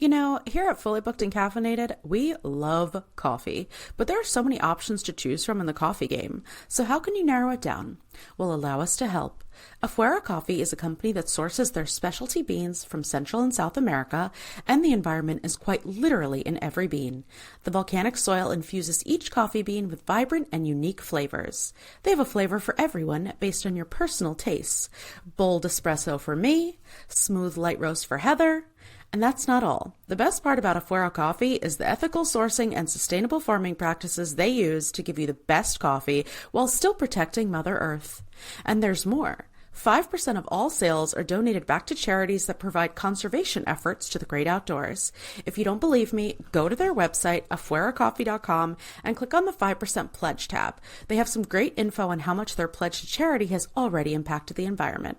Here at Fully Booked and Caffeinated, we love coffee, but there are so many options to choose from in the coffee game. So how can you narrow it down? Well, allow us to help. Afuera Coffee is a company that sources their specialty beans from Central and South America, and the environment is quite literally in every bean. The volcanic soil infuses each coffee bean with vibrant and unique flavors. They have a flavor for everyone based on your personal tastes. Bold espresso for me, smooth light roast for Heather. And that's not all. The best part about Afuera Coffee is the ethical sourcing and sustainable farming practices they use to give you the best coffee while still protecting Mother Earth. And there's more. 5% of all sales are donated back to charities that provide conservation efforts to the great outdoors. If you don't believe me, go to their website, afueracoffee.com, and click on the 5% pledge tab. They have some great info on how much their pledge to charity has already impacted the environment.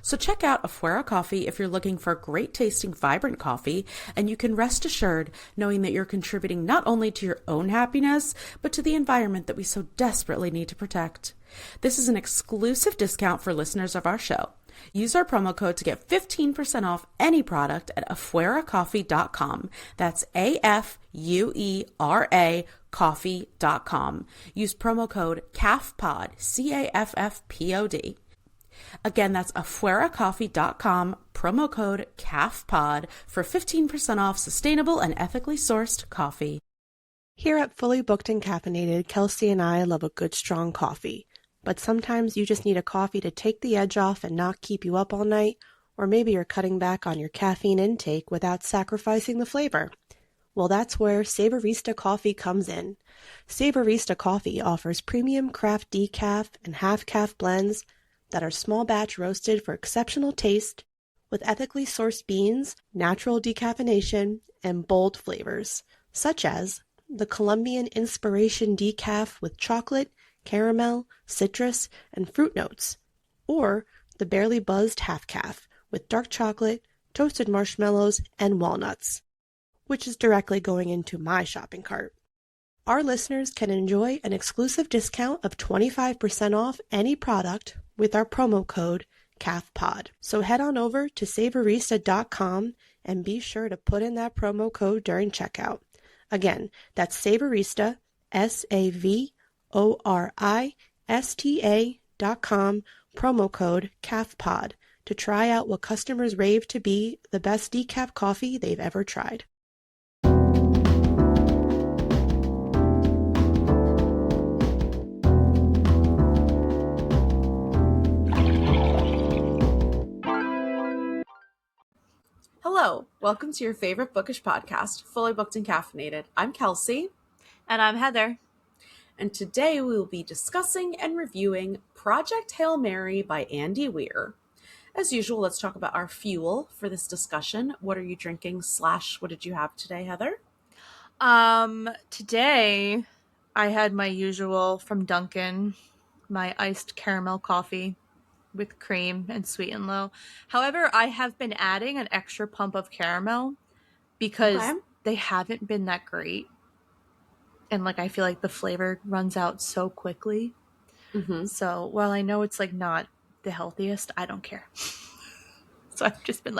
So check out Afuera Coffee if you're looking for great tasting, vibrant coffee, and you can rest assured knowing that you're contributing not only to your own happiness, but to the environment that we so desperately need to protect. This is an exclusive discount for listeners of our show. Use our promo code to get 15% off any product at afueracoffee.com. That's AFUERA coffee.com. Use promo code CAFFPOD, CAFFPOD. Again, that's afueracoffee.com, promo code CAFFPOD for 15% off sustainable and ethically sourced coffee. Here at Fully Booked and Caffeinated, Kelsey and I love a good strong coffee. But sometimes you just need a coffee to take the edge off and not keep you up all night, or maybe you're cutting back on your caffeine intake without sacrificing the flavor. Well, that's where Savorista Coffee comes in. Savorista Coffee offers premium craft decaf and half-calf blends that are small batch roasted for exceptional taste with ethically sourced beans, natural decaffeination, and bold flavors, such as the Colombian Inspiration Decaf with chocolate, caramel, citrus, and fruit notes, or the Barely Buzzed Half Calf with dark chocolate, toasted marshmallows, and walnuts, which is directly going into my shopping cart. Our listeners can enjoy an exclusive discount of 25% off any product with our promo code CAFFPOD. So head on over to Savorista.com and be sure to put in that promo code during checkout. Again, that's Savorista, SAVORISTA.com, promo code CAFFPOD to try out what customers rave to be the best decaf coffee they've ever tried. Hello, welcome to your favorite bookish podcast, Fully Booked and Caffeinated. I'm Kelsey. And I'm Heather. And today we will be discussing and reviewing Project Hail Mary by Andy Weir. As usual, let's talk about our fuel for this discussion. What are you drinking / what did you have today, Heather? Today I had my usual from Dunkin', my iced caramel coffee with cream and sweet and low. However, I have been adding an extra pump of caramel because they haven't been that great. And I feel like the flavor runs out so quickly. Mm-hmm. So while I know it's not the healthiest, I don't care. So I've just been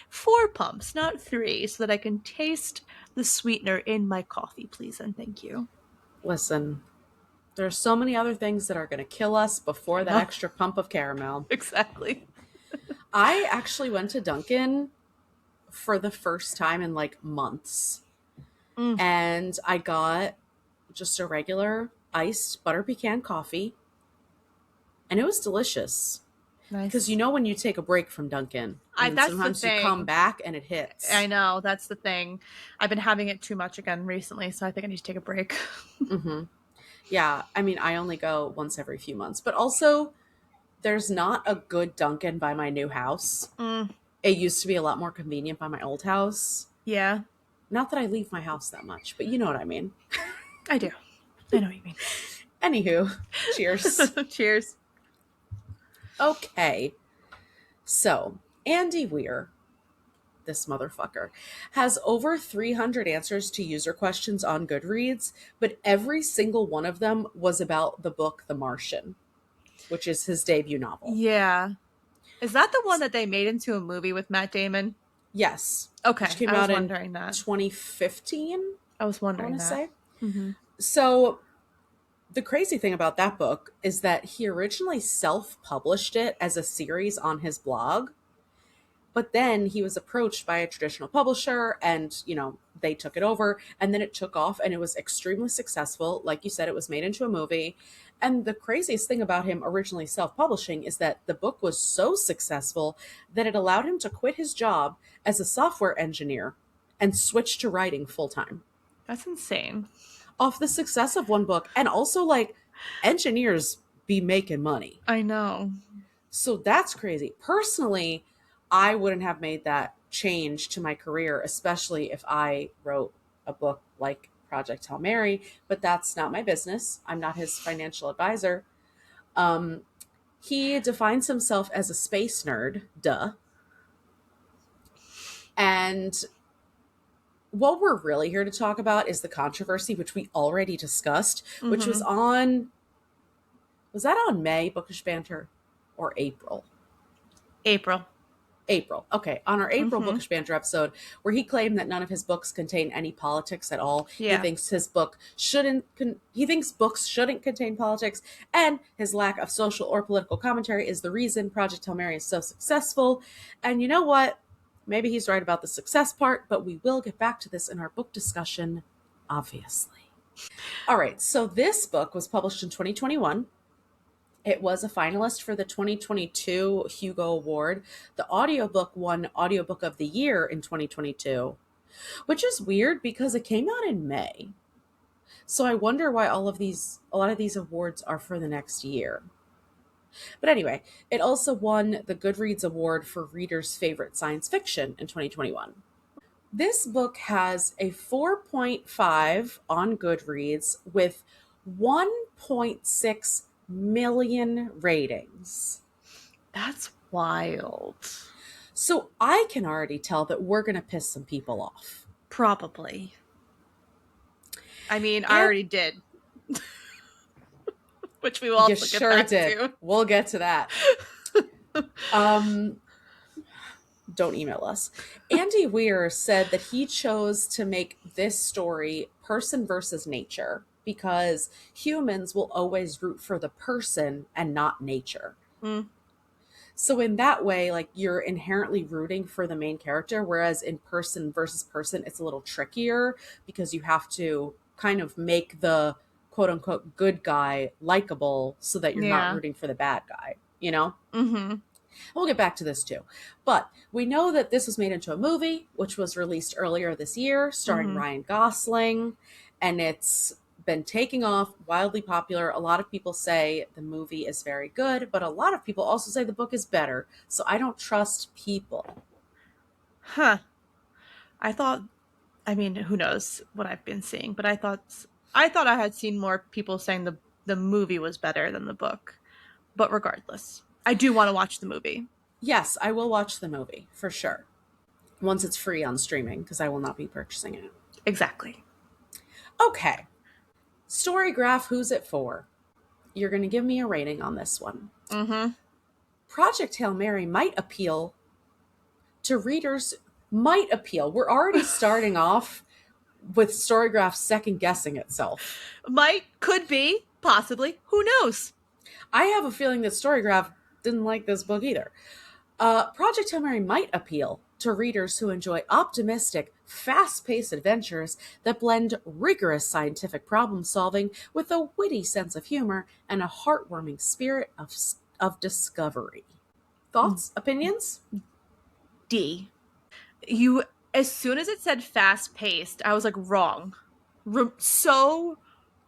4 pumps, not 3, so that I can taste the sweetener in my coffee, please and thank you. Listen, there are so many other things that are going to kill us before that extra pump of caramel. Exactly. I actually went to Dunkin' for the first time in months. And I got just a regular iced butter pecan coffee. And it was delicious. Nice. Because when you take a break from Dunkin', sometimes you come back and it hits. I know, that's the thing. I've been having it too much again recently, so I think I need to take a break. Mm-hmm. Yeah, I only go once every few months. But also, there's not a good Dunkin' by my new house. It used to be a lot more convenient by my old house. Yeah. Not that I leave my house that much, but you know what I mean. I do. I know what you mean. Anywho, cheers. Cheers. Okay. So, Andy Weir, this motherfucker, has over 300 answers to user questions on Goodreads, but every single one of them was about the book The Martian, which is his debut novel. Yeah. Is that the one that they made into a movie with Matt Damon? Yes. Okay, Which came I was out in wondering that. 2015, I was I want wondering to that. say. Mm-hmm. So the crazy thing about that book is that he originally self-published it as a series on his blog. But then he was approached by a traditional publisher and, they took it over and then it took off and it was extremely successful. Like you said, it was made into a movie. And the craziest thing about him originally self-publishing is that the book was so successful that it allowed him to quit his job as a software engineer and switch to writing full time That's insane. off the success of one book. And also, like, engineers be making money. I know. So that's crazy. Personally, I wouldn't have made that change to my career, especially if I wrote a book like Project Hail Mary, but that's not my business. I'm not his financial advisor. Um, he defines himself as a space nerd, duh. And what we're really here to talk about is the controversy, which we already discussed, which was that on May, Bookish Banter, or April? April. April. Okay. On our April Bookish Banter episode, where he claimed that none of his books contain any politics at all. Yeah. He thinks he thinks books shouldn't contain politics, and his lack of social or political commentary is the reason Project Hail Mary is so successful. And you know what? Maybe he's right about the success part, but we will get back to this in our book discussion, obviously. All right. So this book was published in 2021. It was a finalist for the 2022 Hugo Award. The audiobook won Audiobook of the Year in 2022, which is weird because it came out in May. So I wonder why a lot of these awards are for the next year. But anyway, it also won the Goodreads Award for Readers' Favorite Science Fiction in 2021. This book has a 4.5 on Goodreads with 1.6 million ratings. That's wild. So I can already tell that we're going to piss some people off. Probably. I mean, I already did. Which we will also get back to. We'll get to that. Don't email us. Andy Weir said that he chose to make this story person versus nature because humans will always root for the person and not nature. So in that way, like, you're inherently rooting for the main character, whereas in person versus person, it's a little trickier because you have to kind of make the quote unquote good guy likable so that you're not rooting for the bad guy, you know? We'll get back to this too. But we know that this was made into a movie, which was released earlier this year, starring Ryan Gosling, and it's been taking off, wildly popular. A lot of people say the movie is very good, but a lot of people also say the book is better. So I don't trust people. I mean, who knows what I've been seeing, but I thought I had seen more people saying the movie was better than the book. But regardless, I do want to watch the movie. Yes, I will watch the movie for sure. Once it's free on streaming, because I will not be purchasing it. Exactly. Okay. Storygraph, who's it for? You're going to give me a rating on this one. Project Hail Mary might appeal to readers. Might appeal. We're already starting off with Storygraph second guessing itself. Could be, possibly. Who knows? I have a feeling that Storygraph didn't like this book either. Project Hail Mary might appeal to readers who enjoy optimistic, fast-paced adventures that blend rigorous scientific problem-solving with a witty sense of humor and a heartwarming spirit of discovery. Thoughts? Opinions? D. As soon as it said fast-paced, I was like, wrong. So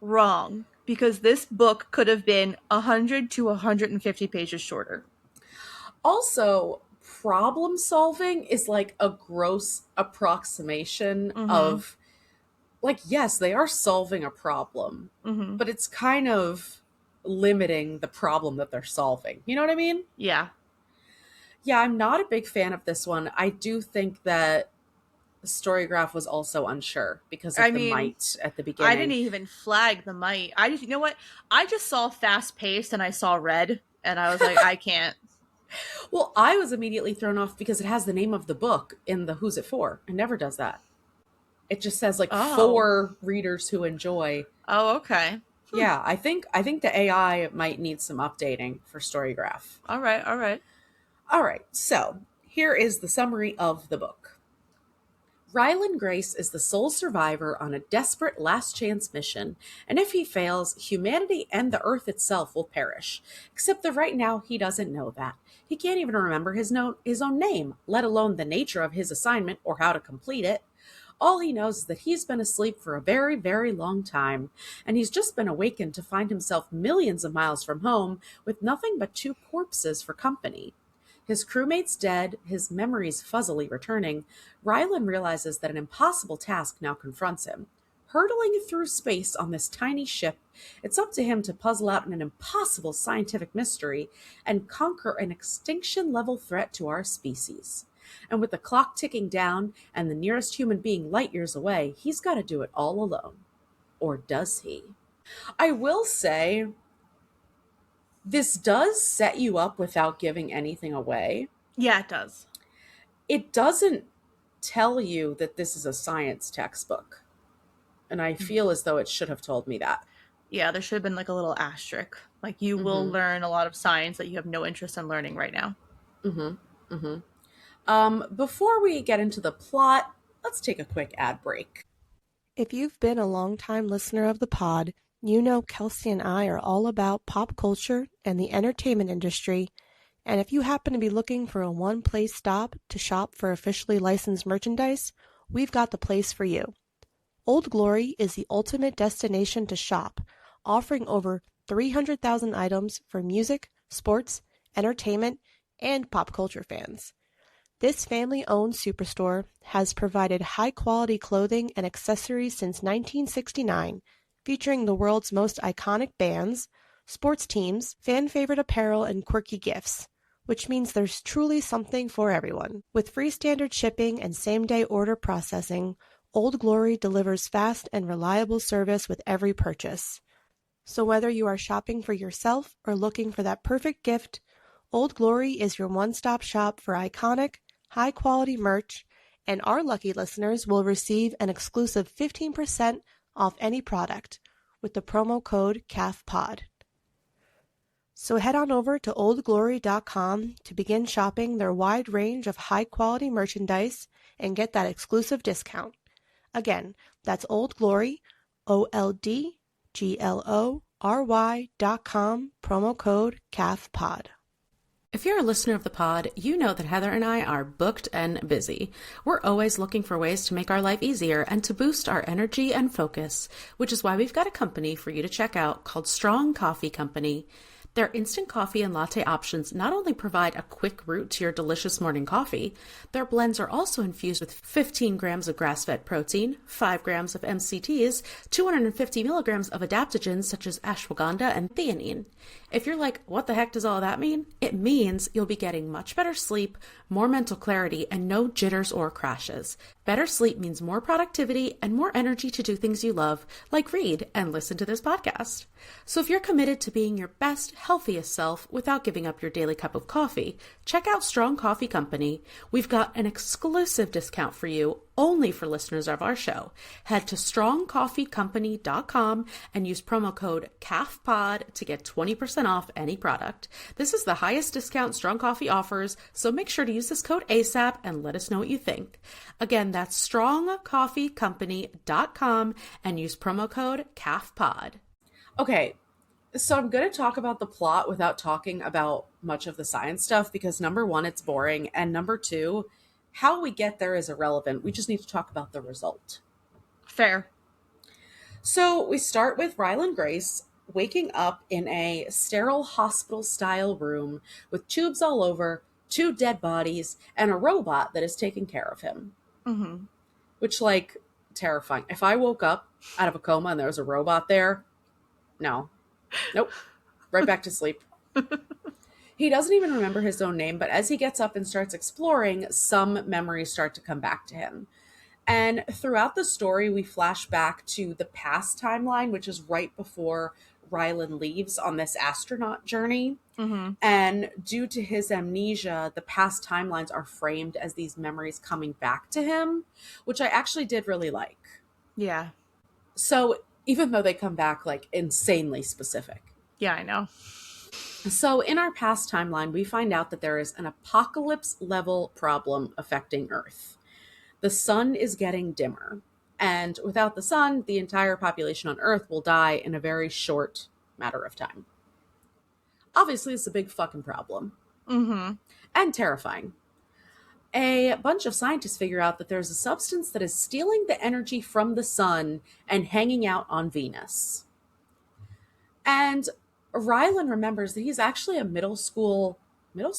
wrong. Because this book could have been 100 to 150 pages shorter. Also, problem solving is like a gross approximation of, like, yes, they are solving a problem, but it's kind of limiting the problem that they're solving. You know what I mean? Yeah. Yeah, I'm not a big fan of this one. I do think that Storygraph was also unsure because of the might at the beginning. I didn't even flag the might. You know what? I just saw fast paced and I saw red and I was like, I can't. Well, I was immediately thrown off because it has the name of the book in the Who's It For. It never does that. It just says like Oh. for readers who enjoy. Oh, okay. Yeah, I think the AI might need some updating for Storygraph. All right, all right. All right, so here is the summary of the book. Ryland Grace is the sole survivor on a desperate last chance mission, and if he fails, humanity and the Earth itself will perish. Except that right now he doesn't know that. He can't even remember his own name, let alone the nature of his assignment or how to complete it. All he knows is that he's been asleep for a very, very long time, and he's just been awakened to find himself millions of miles from home with nothing but two corpses for company. His crewmates dead, his memories fuzzily returning, Rylan realizes that an impossible task now confronts him. Hurtling through space on this tiny ship, it's up to him to puzzle out an impossible scientific mystery and conquer an extinction-level threat to our species. And with the clock ticking down and the nearest human being light years away, he's got to do it all alone. Or does he? I will say, this does set you up without giving anything away. Yeah, it does. It doesn't tell you that this is a science textbook. And I feel as though it should have told me that. Yeah, there should have been like a little asterisk. Like you will learn a lot of science that you have no interest in learning right now. Before we get into the plot, let's take a quick ad break. If you've been a long-time listener of the pod, you know Kelsey and I are all about pop culture and the entertainment industry, and if you happen to be looking for a one-place stop to shop for officially licensed merchandise, we've got the place for you. Old Glory is the ultimate destination to shop, offering over 300,000 items for music, sports, entertainment, and pop culture fans. This family-owned superstore has provided high-quality clothing and accessories since 1969, featuring the world's most iconic bands, sports teams, fan-favorite apparel, and quirky gifts, which means there's truly something for everyone. With free standard shipping and same-day order processing, Old Glory delivers fast and reliable service with every purchase. So whether you are shopping for yourself or looking for that perfect gift, Old Glory is your one-stop shop for iconic, high-quality merch, and our lucky listeners will receive an exclusive 15% off any product with the promo code CAFPOD. So head on over to oldglory.com to begin shopping their wide range of high-quality merchandise and get that exclusive discount. Again, that's Old Glory, OLDGLORY.com, promo code CAFPOD. If you're a listener of the pod, you know that Heather and I are booked and busy. We're always looking for ways to make our life easier and to boost our energy and focus, which is why we've got a company for you to check out called Strong Coffee Company. Their instant coffee and latte options not only provide a quick route to your delicious morning coffee, their blends are also infused with 15 grams of grass-fed protein, 5 grams of MCTs, 250 milligrams of adaptogens such as ashwagandha and theanine. If you're like, what the heck does all that mean? It means you'll be getting much better sleep, more mental clarity, and no jitters or crashes. Better sleep means more productivity and more energy to do things you love, like read and listen to this podcast. So if you're committed to being your best, healthiest self without giving up your daily cup of coffee, check out Strong Coffee Company. We've got an exclusive discount for you only for listeners of our show. Head to strongcoffeecompany.com and use promo code CAFPOD to get 20% off any product. This is the highest discount Strong Coffee offers, so make sure to use this code ASAP and let us know what you think. Again, that's strongcoffeecompany.com and use promo code CAFPOD. Okay, so I'm going to talk about the plot without talking about much of the science stuff because number one, it's boring, and number two, how we get there is irrelevant. We just need to talk about the result. Fair. So we start with Ryland Grace waking up in a sterile hospital-style room with tubes all over, 2 dead bodies, and a robot that is taking care of him. Mm-hmm. Which, like, terrifying. If I woke up out of a coma and there was a robot there, no. Nope. Right back to sleep. He doesn't even remember his own name, but as he gets up and starts exploring, some memories start to come back to him. And throughout the story, we flash back to the past timeline, which is right before Ryland leaves on this astronaut journey. Mm-hmm. And due to his amnesia, the past timelines are framed as these memories coming back to him, which I actually did really like. Yeah. So even though they come back like insanely specific. Yeah, I know. So in our past timeline, we find out that there is an apocalypse level problem affecting Earth. The sun is getting dimmer. And without the sun, the entire population on Earth will die in a very short matter of time. Obviously, it's a big fucking problem. Mm-hmm. And terrifying. A bunch of scientists figure out that there's a substance that is stealing the energy from the sun and hanging out on Venus. And Ryland remembers that he's actually a middle school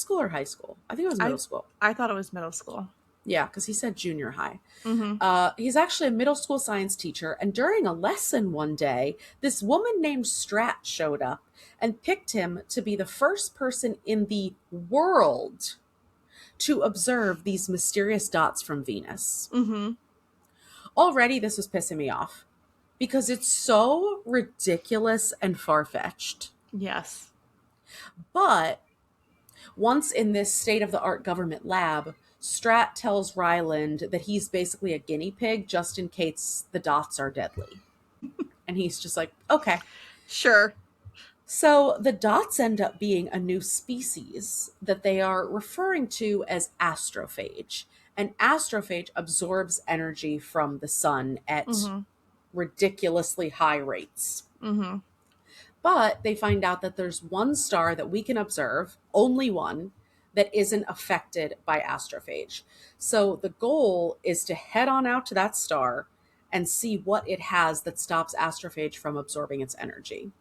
or high school? I think it was middle school. I thought it was middle school. Yeah, because he said junior high. Mm-hmm. He's actually a middle school science teacher, and during a lesson one day, this woman named Strat showed up and picked him to be the first person in the world to observe these mysterious dots from Venus. Mm-hmm. Already, this was pissing me off because it's so ridiculous and far-fetched. Yes. But once in this state-of-the-art government lab, Strat tells Ryland that he's basically a guinea pig just in case the dots are deadly. And he's just like, okay. Sure. So the dots end up being a new species that they are referring to as astrophage. An astrophage absorbs energy from the sun at ridiculously high rates. Mm-hmm. But they find out that there's one star that we can observe, only one, that isn't affected by astrophage. So the goal is to head on out to that star and see what it has that stops astrophage from absorbing its energy.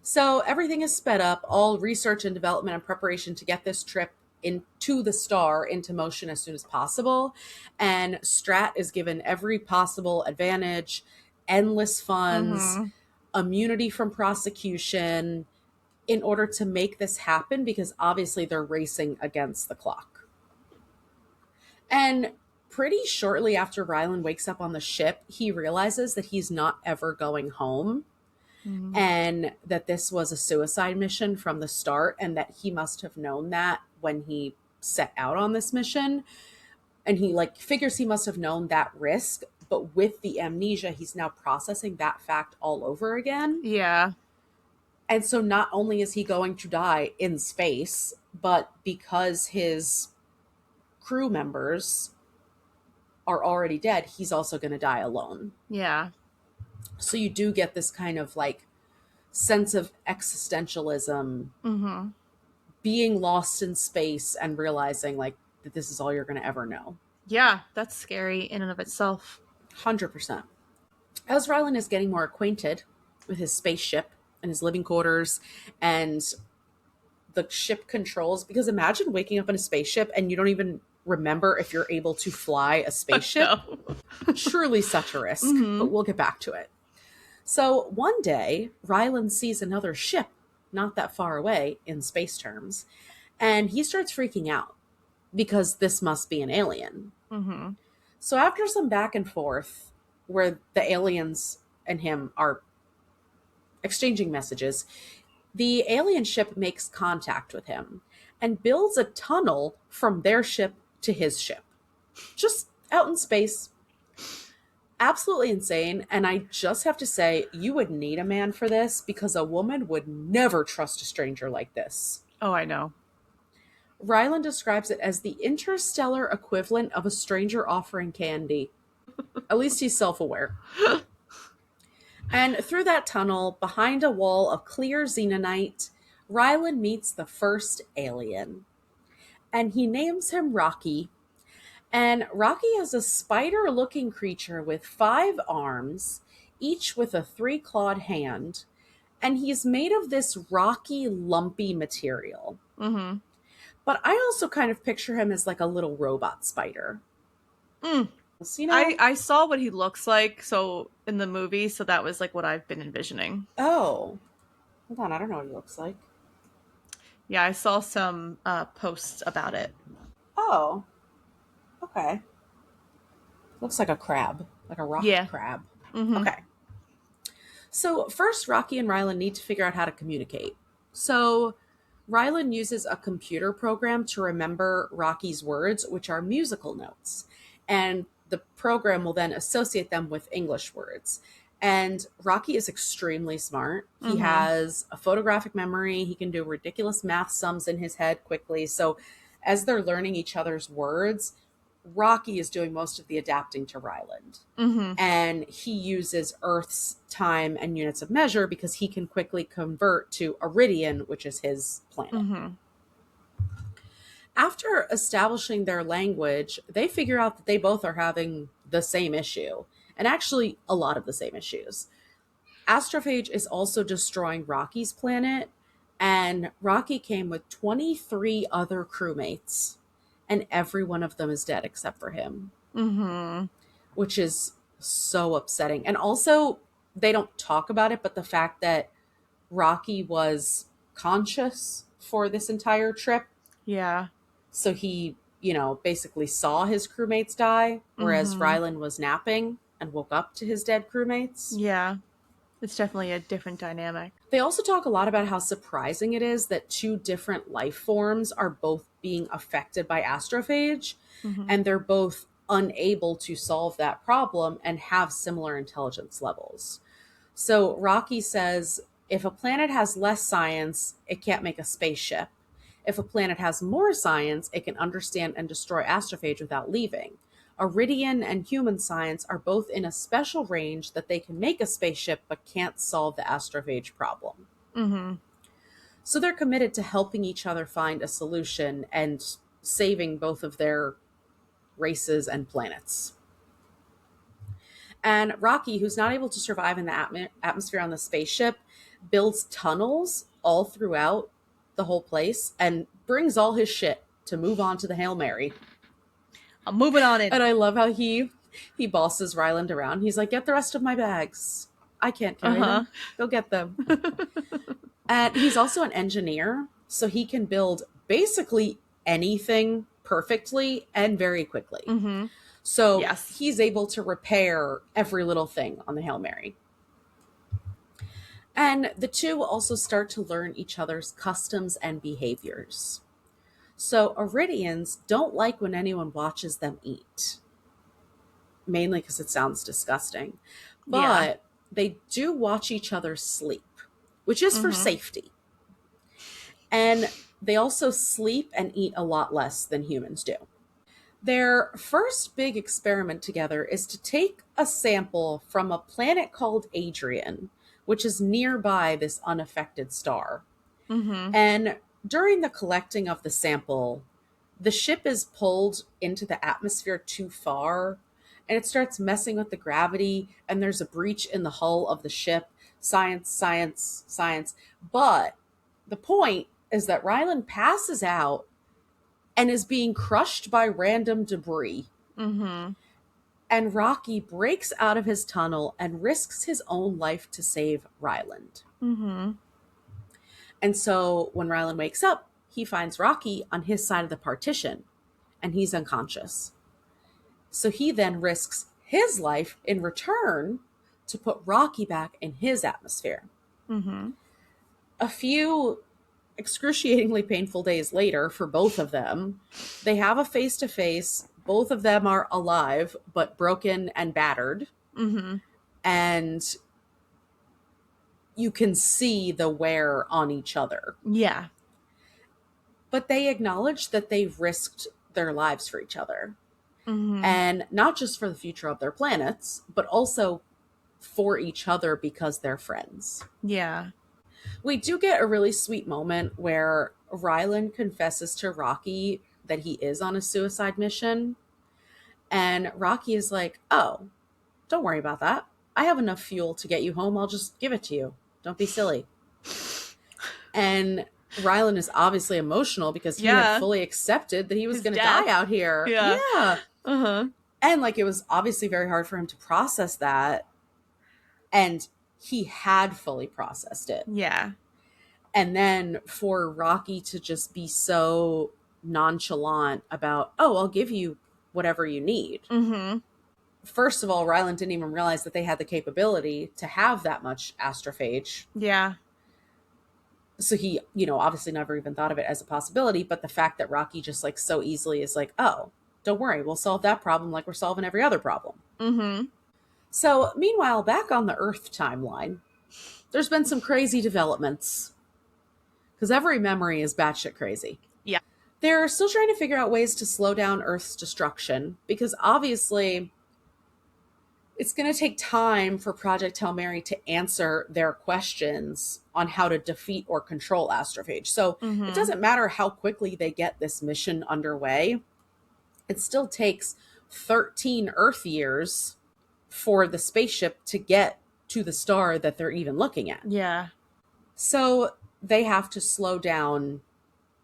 So everything is sped up, all research and development and preparation to get this trip into the star into motion as soon as possible. And Strat is given every possible advantage, endless funds, immunity from prosecution, in order to make this happen, because obviously they're racing against the clock. And pretty shortly after Ryland wakes up on the ship, he realizes that he's not ever going home, and that this was a suicide mission from the start, and that he must have known that when he set out on this mission. And he figures he must have known that risk, but with the amnesia, he's now processing that fact all over again. Yeah. And so not only is he going to die in space, but because his crew members are already dead, he's also going to die alone. Yeah. So you do get this kind of sense of existentialism, being lost in space and realizing that this is all you're going to ever know. Yeah, that's scary in and of itself. 100%. As Ryland is getting more acquainted with his spaceship and his living quarters and the ship controls, because imagine waking up in a spaceship and you don't even remember if you're able to fly a spaceship. Truly such a risk, but we'll get back to it. So one day, Ryland sees another ship not that far away in space terms, and he starts freaking out because this must be an alien. So after some back and forth where the aliens and him are exchanging messages, the alien ship makes contact with him and builds a tunnel from their ship to his ship. Just out in space. Absolutely insane. And I just have to say, you would need a man for this, because a woman would never trust a stranger like this. Oh, I know. Ryland describes it as the interstellar equivalent of a stranger offering candy. At least he's self-aware. And through that tunnel, behind a wall of clear xenonite, Ryland meets the first alien. And he names him Rocky. And Rocky is a spider-looking creature with 5 arms, each with a 3-clawed hand. And he's made of this rocky, lumpy material. But I also kind of picture him as a little robot spider. You know? I saw what he looks like in the movie, so that was what I've been envisioning. Oh. Hold on, I don't know what he looks like. Yeah, I saw some posts about it. Oh. Okay. Looks like a crab. Like a rock crab. Okay. So first, Rocky and Ryland need to figure out how to communicate. So Ryland uses a computer program to remember Rocky's words, which are musical notes. And the program will then associate them with English words. And Rocky is extremely smart. He has a photographic memory. He can do ridiculous math sums in his head quickly. So as they're learning each other's words, Rocky is doing most of the adapting to Ryland. And he uses Earth's time and units of measure because he can quickly convert to Iridian, which is his planet. After establishing their language, they figure out that they both are having the same issue, and actually a lot of the same issues. Astrophage is also destroying Rocky's planet, and Rocky came with 23 other crewmates, and every one of them is dead except for him. Which is so upsetting. And also, they don't talk about it, but the fact that Rocky was conscious for this entire trip. Yeah. So he, basically saw his crewmates die, whereas Ryland was napping and woke up to his dead crewmates. Yeah. It's definitely a different dynamic. They also talk a lot about how surprising it is that two different life forms are both being affected by astrophage, and they're both unable to solve that problem and have similar intelligence levels. So Rocky says, if a planet has less science, it can't make a spaceship. If a planet has more science, it can understand and destroy astrophage without leaving. Iridian and human science are both in a special range that they can make a spaceship but can't solve the astrophage problem. So they're committed to helping each other find a solution and saving both of their races and planets. And Rocky, who's not able to survive in the atmosphere on the spaceship, builds tunnels all throughout the whole place and brings all his shit to move on to the Hail Mary. I'm moving on in. And I love how he bosses Ryland around. He's like, get the rest of my bags. I can't carry them. Go get them. And he's also an engineer, so he can build basically anything perfectly and very quickly. So he's able to repair every little thing on the Hail Mary. And the two also start to learn each other's customs and behaviors. So Iridians don't like when anyone watches them eat, mainly because it sounds disgusting. But they do watch each other sleep, which is for safety. And they also sleep and eat a lot less than humans do. Their first big experiment together is to take a sample from a planet called Adrian, which is nearby this unaffected star. And during the collecting of the sample, the ship is pulled into the atmosphere too far, and it starts messing with the gravity, and there's a breach in the hull of the ship. Science, science, science. But the point is that Ryland passes out and is being crushed by random debris. And Rocky breaks out of his tunnel and risks his own life to save Ryland. And so when Ryland wakes up, he finds Rocky on his side of the partition, and he's unconscious. So he then risks his life in return to put Rocky back in his atmosphere. A few excruciatingly painful days later for both of them, they have a face-to-face. Both of them are alive, but broken and battered. And you can see the wear on each other. Yeah. But they acknowledge that they've risked their lives for each other. And not just for the future of their planets, but also for each other because they're friends. Yeah. We do get a really sweet moment where Ryland confesses to Rocky that he is on a suicide mission. And Rocky is like, oh, don't worry about that. I have enough fuel to get you home. I'll just give it to you. Don't be silly. And Ryland is obviously emotional because he had fully accepted that he was going to die out here. Yeah. And it was obviously very hard for him to process that. And he had fully processed it. Yeah. And then for Rocky to just be so nonchalant about, oh, I'll give you whatever you need. first of all, Ryland didn't even realize that they had the capability to have that much astrophage. Yeah. So he, obviously never even thought of it as a possibility. But the fact that Rocky just like so easily is like, oh, don't worry, we'll solve that problem like we're solving every other problem. Mm-hmm. So meanwhile, back on the Earth timeline, there's been some crazy developments because every memory is batshit crazy. Yeah. They're still trying to figure out ways to slow down Earth's destruction because obviously it's going to take time for Project Hail Mary to answer their questions on how to defeat or control astrophage. So it doesn't matter how quickly they get this mission underway. It still takes 13 Earth years for the spaceship to get to the star that they're even looking at. Yeah. So they have to slow down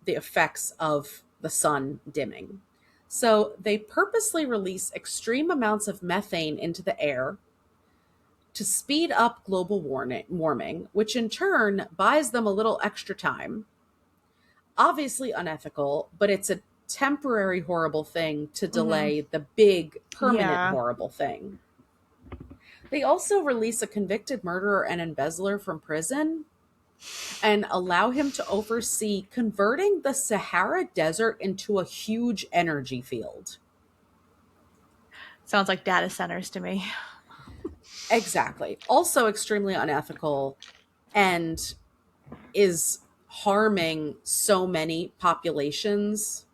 the effects of the sun dimming. So they purposely release extreme amounts of methane into the air to speed up global warming, which in turn buys them a little extra time. Obviously unethical, but it's a temporary horrible thing to delay the big permanent horrible thing. They also release a convicted murderer and embezzler from prison and allow him to oversee converting the Sahara Desert into a huge energy field. Sounds like data centers to me. Exactly. Also extremely unethical and is harming so many populations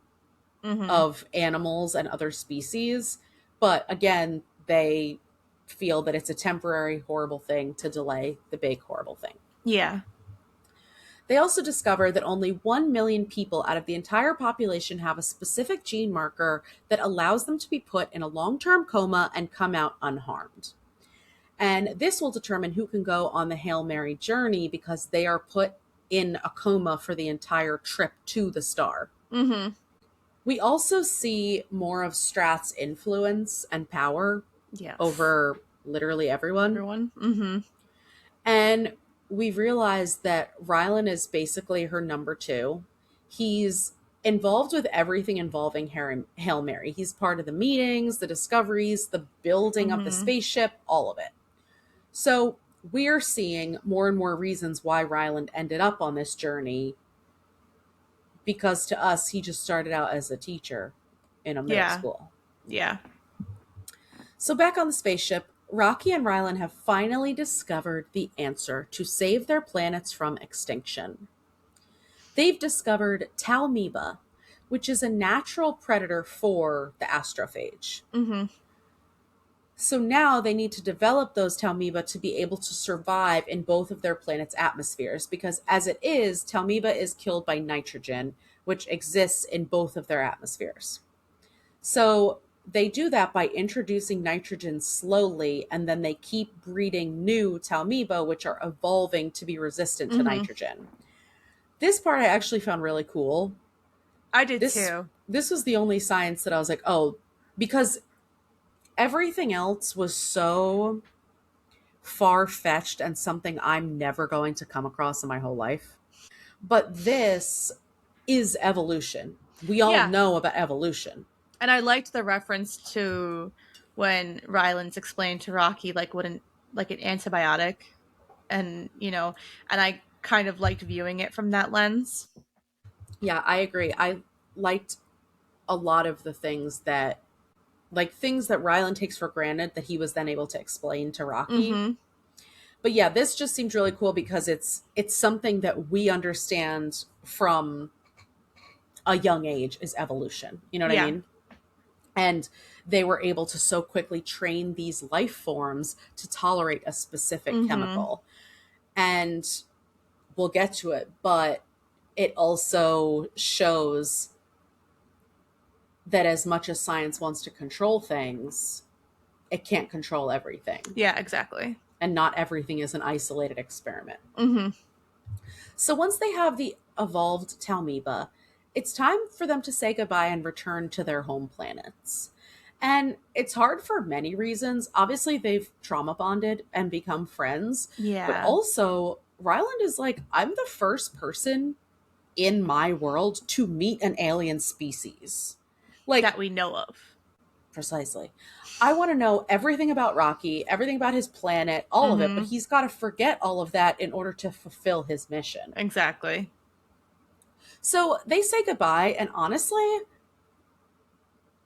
of animals and other species. But again, they feel that it's a temporary horrible thing to delay the big horrible thing. Yeah. They also discovered that only 1 million people out of the entire population have a specific gene marker that allows them to be put in a long-term coma and come out unharmed. And this will determine who can go on the Hail Mary journey because they are put in a coma for the entire trip to the star. Mm-hmm. We also see more of Strath's influence and power over literally everyone. Mm-hmm. And we've realized that Ryland is basically her number 2. He's involved with everything involving Hail Mary. He's part of the meetings, the discoveries, the building of the spaceship, all of it. So we're seeing more and more reasons why Ryland ended up on this journey, because to us, he just started out as a teacher in a middle school. Yeah. So back on the spaceship, Rocky and Ryland have finally discovered the answer to save their planets from extinction. They've discovered Talmeba, which is a natural predator for the astrophage. Mm-hmm. So now they need to develop those Talmeba to be able to survive in both of their planets' atmospheres, because as it is, Talmeba is killed by nitrogen, which exists in both of their atmospheres. So they do that by introducing nitrogen slowly, and then they keep breeding new Talmeba, which are evolving to be resistant to nitrogen. This part I actually found really cool. I did too. This was the only science that I was like, oh, because everything else was so far-fetched and something I'm never going to come across in my whole life. But this is evolution. We all know about evolution. And I liked the reference to when Ryland's explained to Rocky like an antibiotic, and and I kind of liked viewing it from that lens. Yeah, I agree. I liked a lot of the things that Ryland takes for granted that he was then able to explain to Rocky. But yeah, this just seemed really cool because it's something that we understand from a young age is evolution. You know what I mean? And they were able to so quickly train these life forms to tolerate a specific chemical. And we'll get to it, but it also shows that as much as science wants to control things, it can't control everything. Yeah, exactly. And not everything is an isolated experiment. So once they have the evolved Talmeba, it's time for them to say goodbye and return to their home planets. And it's hard for many reasons. Obviously, they've trauma bonded and become friends. Yeah. But also, Ryland is like, I'm the first person in my world to meet an alien species. Like, that we know of. Precisely. I want to know everything about Rocky, everything about his planet, all of it, but he's got to forget all of that in order to fulfill his mission. Exactly. So they say goodbye, and honestly,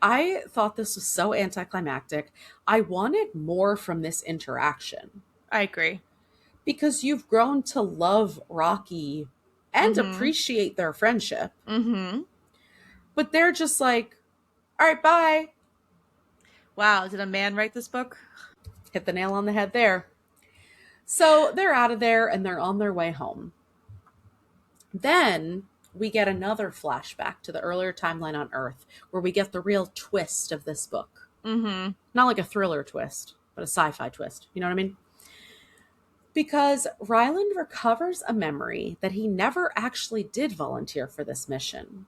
I thought this was so anticlimactic. I wanted more from this interaction. I agree. Because you've grown to love Rocky and appreciate their friendship. But they're just like, all right, bye. Wow, did a man write this book? Hit the nail on the head there. So they're out of there and they're on their way home. Then we get another flashback to the earlier timeline on Earth where we get the real twist of this book. Not like a thriller twist, but a sci-fi twist. You know what I mean? Because Ryland recovers a memory that he never actually did volunteer for this mission.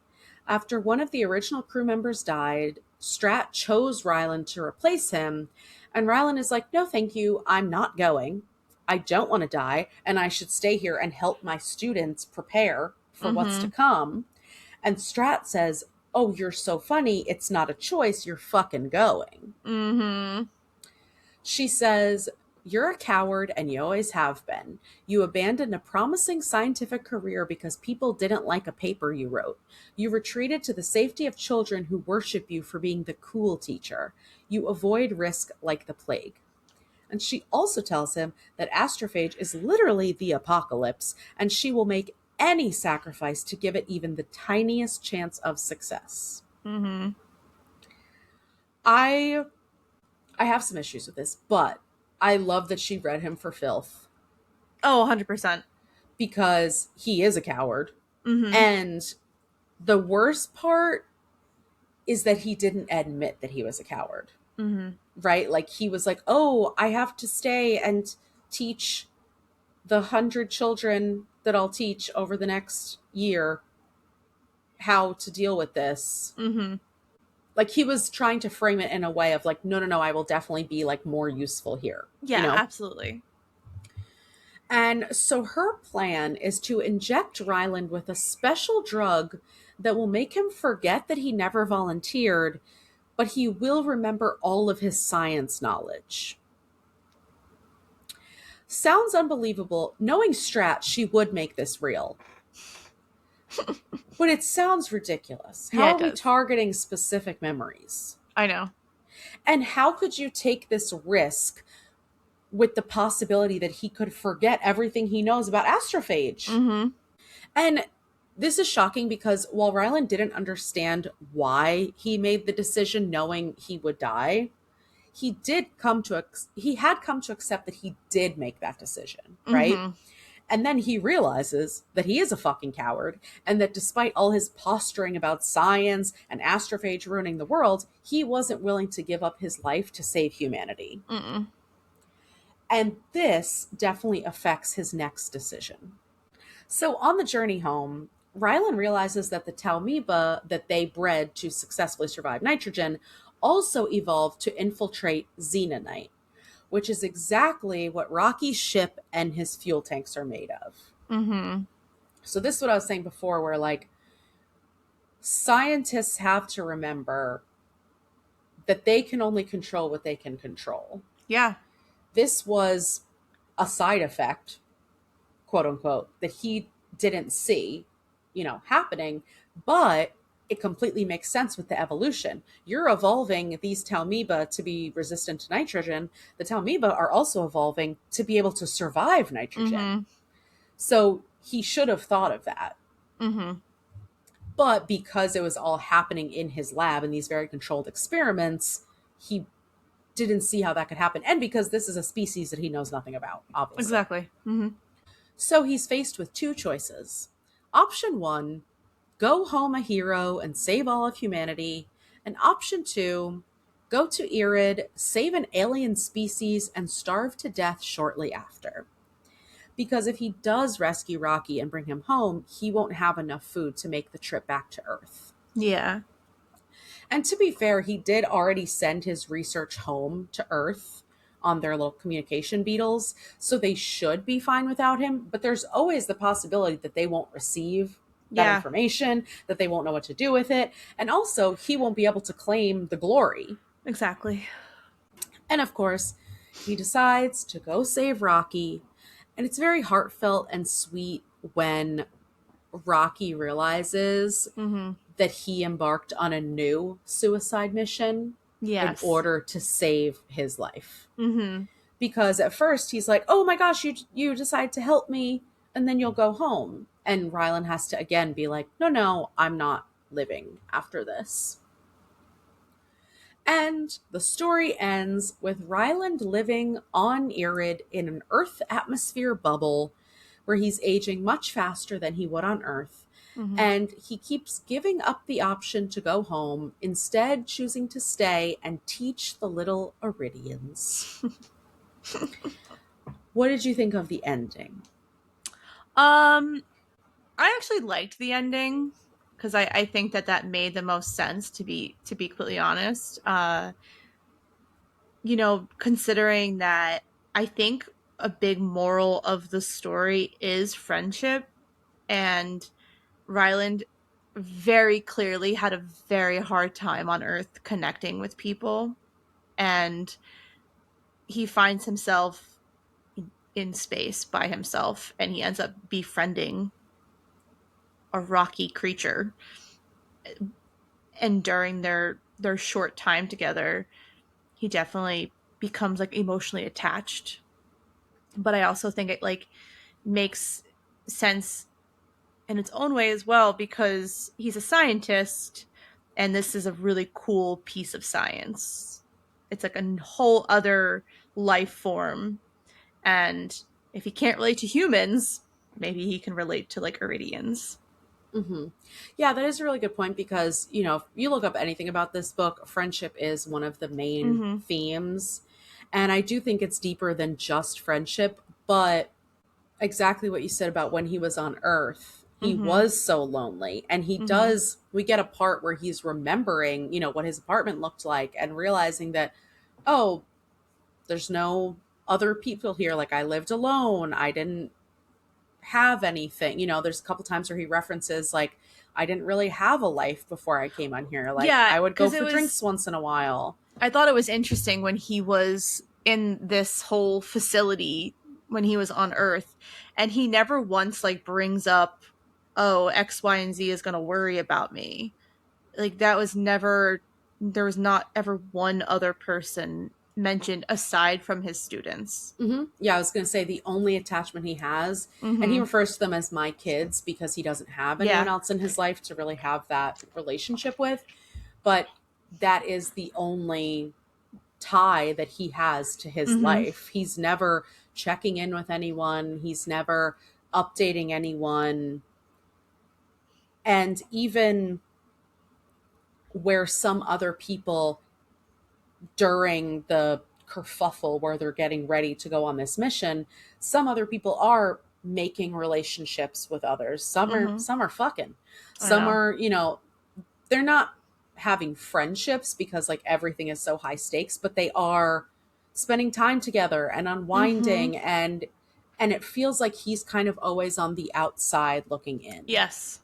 After one of the original crew members died, Strat chose Ryland to replace him, and Ryland is like, no, thank you, I'm not going. I don't want to die, and I should stay here and help my students prepare for what's to come. And Strat says, oh, you're so funny, it's not a choice, you're fucking going. She says, you're a coward and you always have been. You abandoned a promising scientific career because people didn't like a paper you wrote. You retreated to the safety of children who worship you for being the cool teacher. You avoid risk like the plague. And she also tells him that astrophage is literally the apocalypse, and she will make any sacrifice to give it even the tiniest chance of success. I have some issues with this, but I love that she read him for filth. Oh, 100%. Because he is a coward. And the worst part is that he didn't admit that he was a coward. Right? Like, he was like, oh, I have to stay and teach the 100 children that I'll teach over the next year how to deal with this. Like, he was trying to frame it in a way of like, no, I will definitely be like more useful here. Yeah, you know? absolutely. And so her plan is to inject Ryland with a special drug that will make him forget that he never volunteered, but he will remember all of his science knowledge. Sounds unbelievable. Knowing Strat, she would make this real. But it sounds ridiculous. How are we targeting specific memories? I know. And how could you take this risk with the possibility that he could forget everything he knows about astrophage? And this is shocking because while Ryland didn't understand why he made the decision knowing he would die, he had come to accept that he did make that decision, right? And then he realizes that he is a fucking coward and that despite all his posturing about science and astrophage ruining the world, he wasn't willing to give up his life to save humanity. And this definitely affects his next decision. So on the journey home, Ryland realizes that the Talmiba that they bred to successfully survive nitrogen also evolved to infiltrate xenonite, which is exactly what Rocky's ship and his fuel tanks are made of. So this is what I was saying before, where like scientists have to remember that they can only control what they can control. Yeah. This was a side effect, quote unquote, that he didn't see, happening, but it completely makes sense with the evolution. You're evolving these Talmiba to be resistant to nitrogen. The Talmiba are also evolving to be able to survive nitrogen. So he should have thought of that. But because it was all happening in his lab in these very controlled experiments, he didn't see how that could happen. And because this is a species that he knows nothing about, obviously. Exactly. So he's faced with two choices. Option 1, go home a hero and save all of humanity. And option 2, go to Irid, save an alien species, and starve to death shortly after. Because if he does rescue Rocky and bring him home, he won't have enough food to make the trip back to Earth. Yeah. And to be fair, he did already send his research home to Earth on their little communication beetles, so they should be fine without him. But there's always the possibility that they won't receive that information, that they won't know what to do with it. And also, he won't be able to claim the glory. Exactly. And of course, he decides to go save Rocky. And it's very heartfelt and sweet when Rocky realizes Mm-hmm. that he embarked on a new suicide mission in Yes. order to save his life. Mm-hmm. Because at first he's like, "Oh my gosh, you decide to help me and then you'll go home." And Ryland has to again be like, "No, I'm not living after this." And the story ends with Ryland living on Irid in an Earth atmosphere bubble where he's aging much faster than he would on Earth. Mm-hmm. And he keeps giving up the option to go home, instead choosing to stay and teach the little Iridians. What did you think of the ending? I actually liked the ending because I think that made the most sense, to be completely honest. Considering that, I think a big moral of the story is friendship, and Ryland very clearly had a very hard time on Earth connecting with people, and he finds himself in space by himself, and he ends up befriending a rocky creature. And during their short time together, he definitely becomes like emotionally attached. But I also think it like makes sense in its own way as well, because he's a scientist and this is a really cool piece of science. It's like a whole other life form, and if he can't relate to humans, maybe he can relate to like Iridians. Mm-hmm. Yeah, that is a really good point because, if you look up anything about this book, friendship is one of the main Mm-hmm. themes. And I do think it's deeper than just friendship, but exactly what you said about when he was on Earth, he Mm-hmm. was so lonely. And Mm-hmm. we get a part where he's remembering, what his apartment looked like and realizing that, oh, there's no other people here. Like I lived alone. I didn't have anything. There's a couple times where he references like I didn't really have a life before I came on here. Like Yeah, I would go because it for was drinks once in a while. I thought it was interesting when he was in this whole facility when he was on Earth, and he never once like brings up, oh, X, Y, and Z is gonna worry about me. Like that was never there was not ever one other person mentioned aside from his students. Yeah, I was going to say the only attachment he has, and he Mm-hmm. refers to them as my kids because he doesn't have anyone Yeah. else in his life to really have that relationship with. But that is the only tie that he has to his Mm-hmm. life. He's never checking in with anyone, he's never updating anyone. And even where some other people during the kerfuffle where they're getting ready to go on this mission, some other people are making relationships with others. Some are Mm-hmm. some are fucking. I Some know. are, they're not having friendships because like everything is so high stakes, but they are spending time together and Mm-hmm. unwinding, and it feels like he's kind of always on the outside looking in. Yes.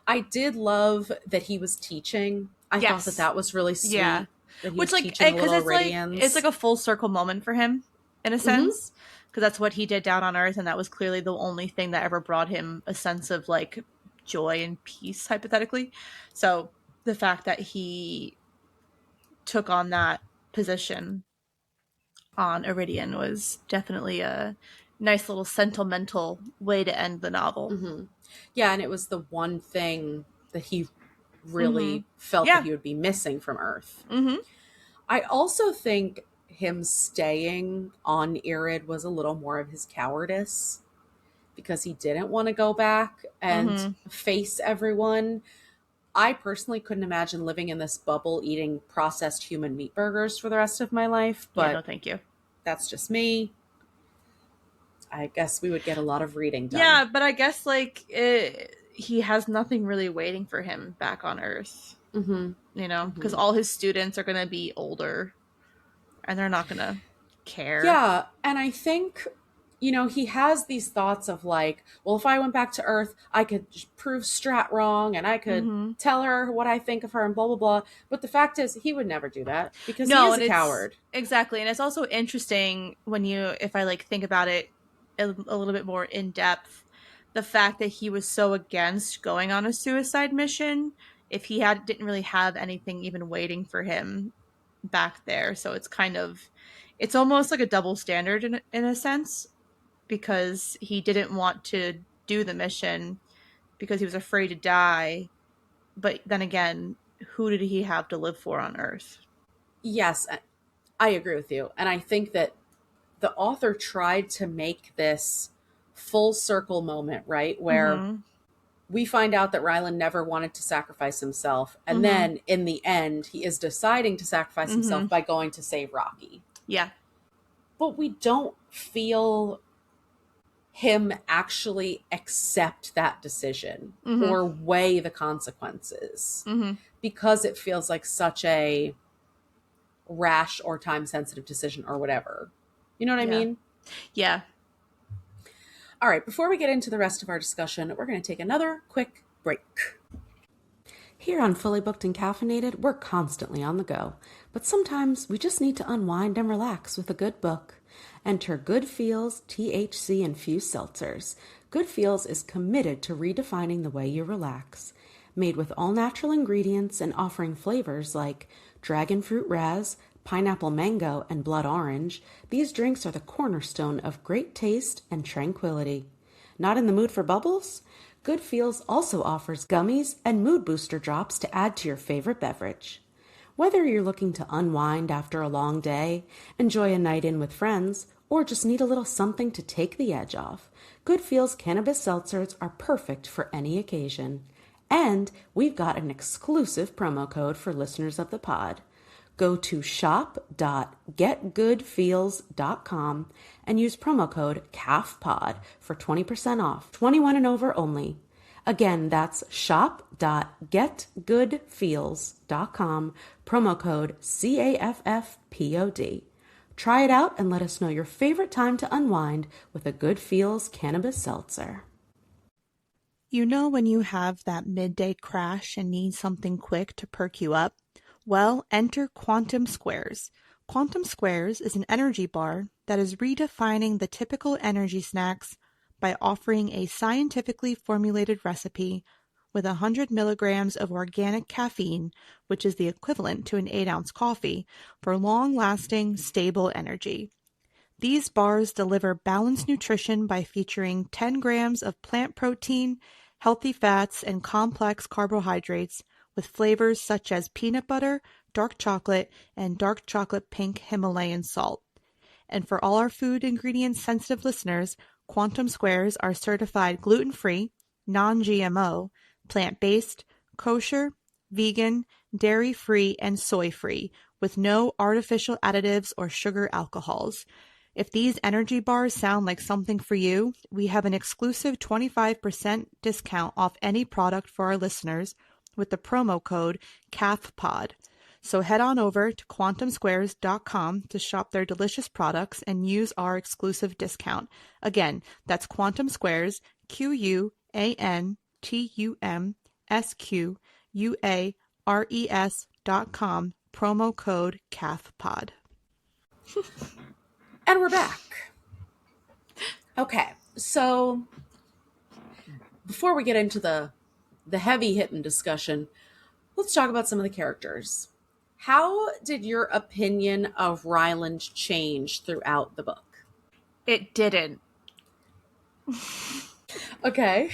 I did love that he was teaching. I thought that Yes. that was really Yeah. sweet that he Which was like teaching the because little it's like Iridians. a full circle moment for him in a Mm-hmm. sense, because that's what he did down on Earth, and that was clearly the only thing that ever brought him a sense of like joy and peace, hypothetically. So the fact that he took on that position on Iridian was definitely a nice little sentimental way to end the novel. Mm-hmm. Yeah, and it was the one thing that he Mm-hmm. really felt that Yeah. he would be missing from Earth. Mm-hmm. I also think him staying on Irid was a little more of his cowardice because he didn't want to go back and Mm-hmm. face everyone. I personally couldn't imagine living in this bubble eating processed human meat burgers for the rest of my life, Yeah, no but thank you. that's just me. I guess we would get a lot of reading done. Yeah, but I guess he has nothing really waiting for him back on Earth, Mm-hmm. because Mm-hmm. all his students are going to be older and they're not going to care. Yeah, and I think, he has these thoughts of like, well, if I went back to Earth, I could prove Strat wrong and I could Mm-hmm. tell her what I think of her and blah, blah, blah. But the fact is, he would never do that because he No, is a and it's coward. exactly, and it's also interesting when if I like think about it a little bit more in depth, the fact that he was so against going on a suicide mission if he didn't really have anything even waiting for him back there. So it's almost like a double standard in a sense because he didn't want to do the mission because he was afraid to die. But then again, who did he have to live for on Earth? Yes, I agree with you. And I think that the author tried to make this full circle moment, right? Where Mm-hmm. we find out that Ryland never wanted to sacrifice himself. And Mm-hmm. then in the end, he is deciding to sacrifice Mm-hmm. himself by going to save Rocky. Yeah. But we don't feel him actually accept that decision Mm-hmm. or weigh the consequences Mm-hmm. because it feels like such a rash or time sensitive decision or whatever. You know what I Yeah. mean? Yeah. All right, before we get into the rest of our discussion, we're going to take another quick break. Here on Fully Booked and Caffeinated, we're constantly on the go, but sometimes we just need to unwind and relax with a good book. Enter Good Feels THC infused seltzers. Good Feels is committed to redefining the way you relax. Made with all natural ingredients and offering flavors like dragon fruit raz, pineapple mango, and blood orange, these drinks are the cornerstone of great taste and tranquility. Not in the mood for bubbles? Good Feels also offers gummies and mood booster drops to add to your favorite beverage. Whether you're looking to unwind after a long day, enjoy a night in with friends, or just need a little something to take the edge off, Good Feels cannabis seltzers are perfect for any occasion. And we've got an exclusive promo code for listeners of the pod. Go to shop.getgoodfeels.com and use promo code CAFPOD for 20% off, 21 and over only. Again, that's shop.getgoodfeels.com, promo code CAFFPOD. Try it out and let us know your favorite time to unwind with a Good Feels cannabis seltzer. You know when you have that midday crash and need something quick to perk you up? Well, enter Quantum Squares. Quantum Squares is an energy bar that is redefining the typical energy snacks by offering a scientifically formulated recipe with 100 milligrams of organic caffeine, which is the equivalent to an 8-ounce coffee, for long-lasting, stable energy. These bars deliver balanced nutrition by featuring 10 grams of plant protein, healthy fats, and complex carbohydrates with flavors such as peanut butter, dark chocolate, and dark chocolate pink Himalayan salt. And for all our food ingredient sensitive listeners, Quantum Squares are certified gluten-free, non-GMO, plant-based, kosher, vegan, dairy-free, and soy-free, with no artificial additives or sugar alcohols. If these energy bars sound like something for you, we have an exclusive 25% discount off any product for our listeners with the promo code CAFPOD. So head on over to quantumsquares.com to shop their delicious products and use our exclusive discount. Again, that's Quantum Squares, QUANTUMSQUARES.com, promo code CAFPOD. And we're back. Okay, so before we get into the heavy hitting discussion, let's talk about some of the characters. How did your opinion of Ryland change throughout the book? It didn't. Okay.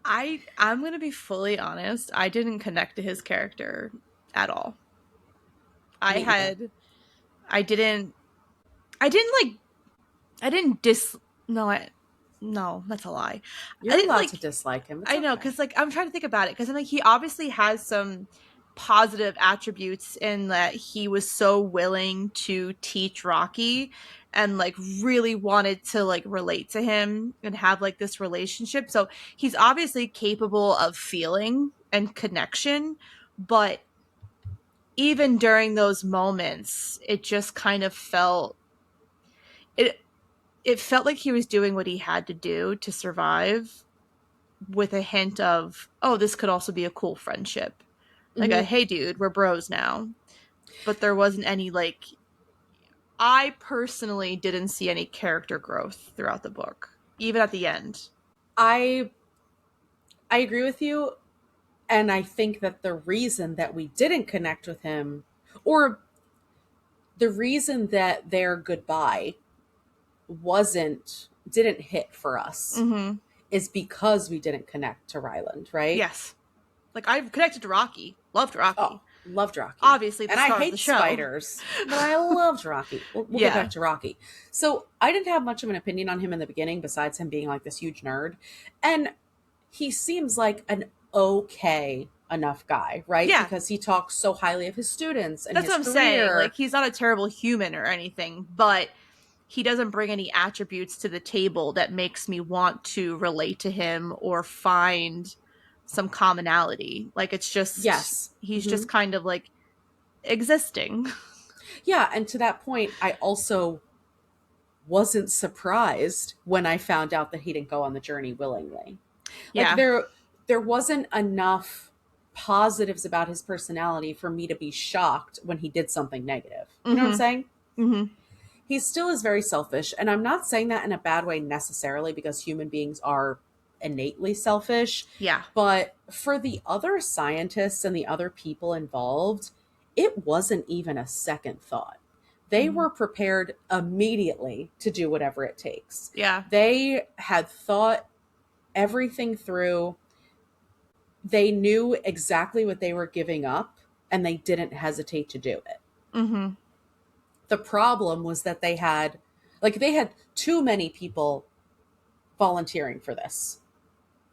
I'm going to be fully honest. I didn't connect to his character at all. I Me either. didn't I didn't like I didn't dis no, that's a lie. I You're didn't allowed like to dislike him. It's I know okay. cuz like I'm trying to think about it cuz I'm like he obviously has some positive attributes in that he was so willing to teach Rocky and like really wanted to like relate to him and have like this relationship. So he's obviously capable of feeling and connection, but even during those moments, it just kind of felt it. it felt like he was doing what he had to do to survive, with a hint of, oh, this could also be a cool friendship. Like a, Mm-hmm. hey dude, we're bros now. But there wasn't any, like, I personally didn't see any character growth throughout the book, even at the end. I I agree with you, and I think that the reason that we didn't connect with him, or the reason that their goodbye didn't hit for us, Mm-hmm. is because we didn't connect to Ryland, right? Yes. Like, I've connected to Rocky. Loved Oh, Rocky. loved Rocky. Obviously the And I star of the hate show. spiders, but I loved Rocky. We'll get Yeah. back to Rocky. So I didn't have much of an opinion on him in the beginning, besides him being like this huge nerd. And he seems like an okay enough guy, right? Yeah. Because he talks so highly of his students and That's his what I'm saying. career. Like, he's not a terrible human or anything, but he doesn't bring any attributes to the table that makes me want to relate to him or find some commonality. Like, it's just, Yes. he's Hmm. just kind of like existing. Yeah. And to that point, I also wasn't surprised when I found out that he didn't go on the journey willingly. Like Yeah. there wasn't enough positives about his personality for me to be shocked when he did something negative. You know what I'm Mm-hmm. saying? Mm-hmm. He still is very selfish, and I'm not saying that in a bad way necessarily, because human beings are innately selfish, Yeah. but for the other scientists and the other people involved, it wasn't even a second thought. They Mm-hmm. were prepared immediately to do whatever it takes. Yeah. They had thought everything through. They knew exactly what they were giving up, and they didn't hesitate to do it. Mm-hmm. The problem was that they had too many people volunteering for this.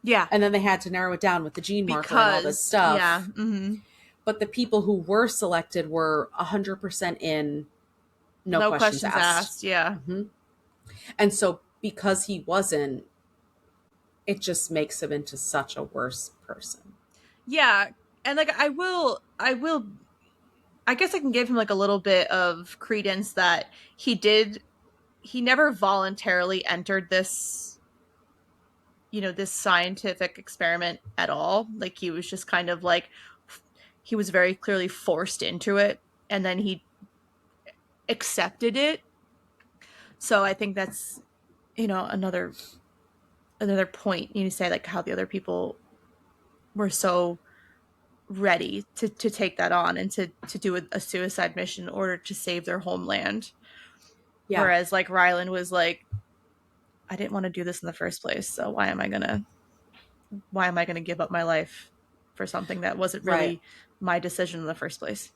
Yeah. And then they had to narrow it down with the gene marker and all this Because, yeah. stuff. Mm-hmm. But the people who were selected were 100% in, no questions asked. Yeah. Mhm. And so because he wasn't, it just makes him into such a worse person. Yeah. And like, I guess I can give him like a little bit of credence that he never voluntarily entered this, this scientific experiment at all. Like, he was just kind of like, he was very clearly forced into it, and then he accepted it. So I think that's, another point you say, like, how the other people were so ready to take that on and to do a suicide mission in order to save their homeland. Yeah. Whereas like Ryland was like, I didn't want to do this in the first place, so why am I gonna give up my life for something that wasn't Right. really my decision in the first place?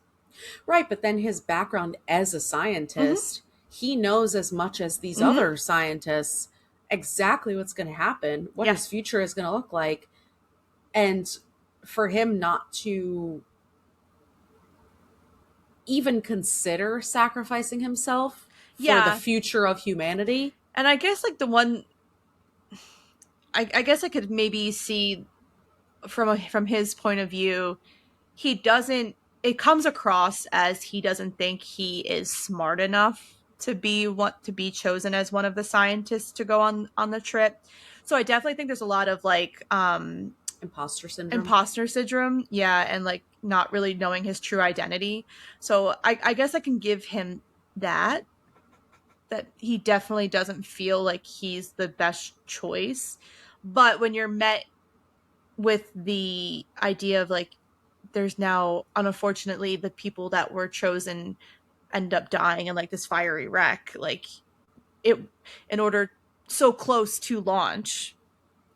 Right. But then his background as a scientist, he knows as much as these Mhm. other scientists exactly what's going to happen, what Yeah. his future is going to look like. And for him not to even consider sacrificing himself for the Yeah. future of humanity. And I guess like the one, I guess I could maybe see from his point of view, he doesn't. It comes across as he doesn't think he is smart enough to be chosen as one of the scientists to go on the trip. So I definitely think there's a lot of like Imposter syndrome. imposter syndrome, yeah, and like not really knowing his true identity. So I guess I can give him that he definitely doesn't feel like he's the best choice. But when you're met with the idea of like, there's now, unfortunately, the people that were chosen end up dying in like this fiery wreck, like, it, in order, so close to launch,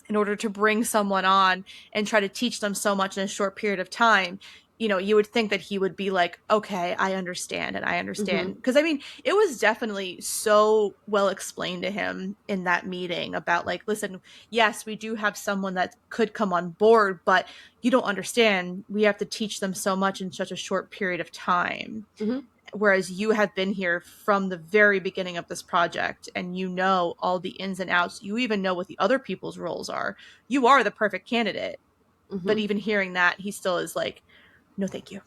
in order to bring someone on and try to teach them so much in a short period of time, you would think that he would be like, okay, I understand. And I understand. Because I mean, it was definitely so well explained to him in that meeting about like, listen, yes, we do have someone that could come on board, but you don't understand. We have to teach them so much in such a short period of time. Mm-hmm. Whereas you have been here from the very beginning of this project, and you know all the ins and outs. You even know what the other people's roles are. You are the perfect candidate. Mm-hmm. But even hearing that, he still is like, no, thank you.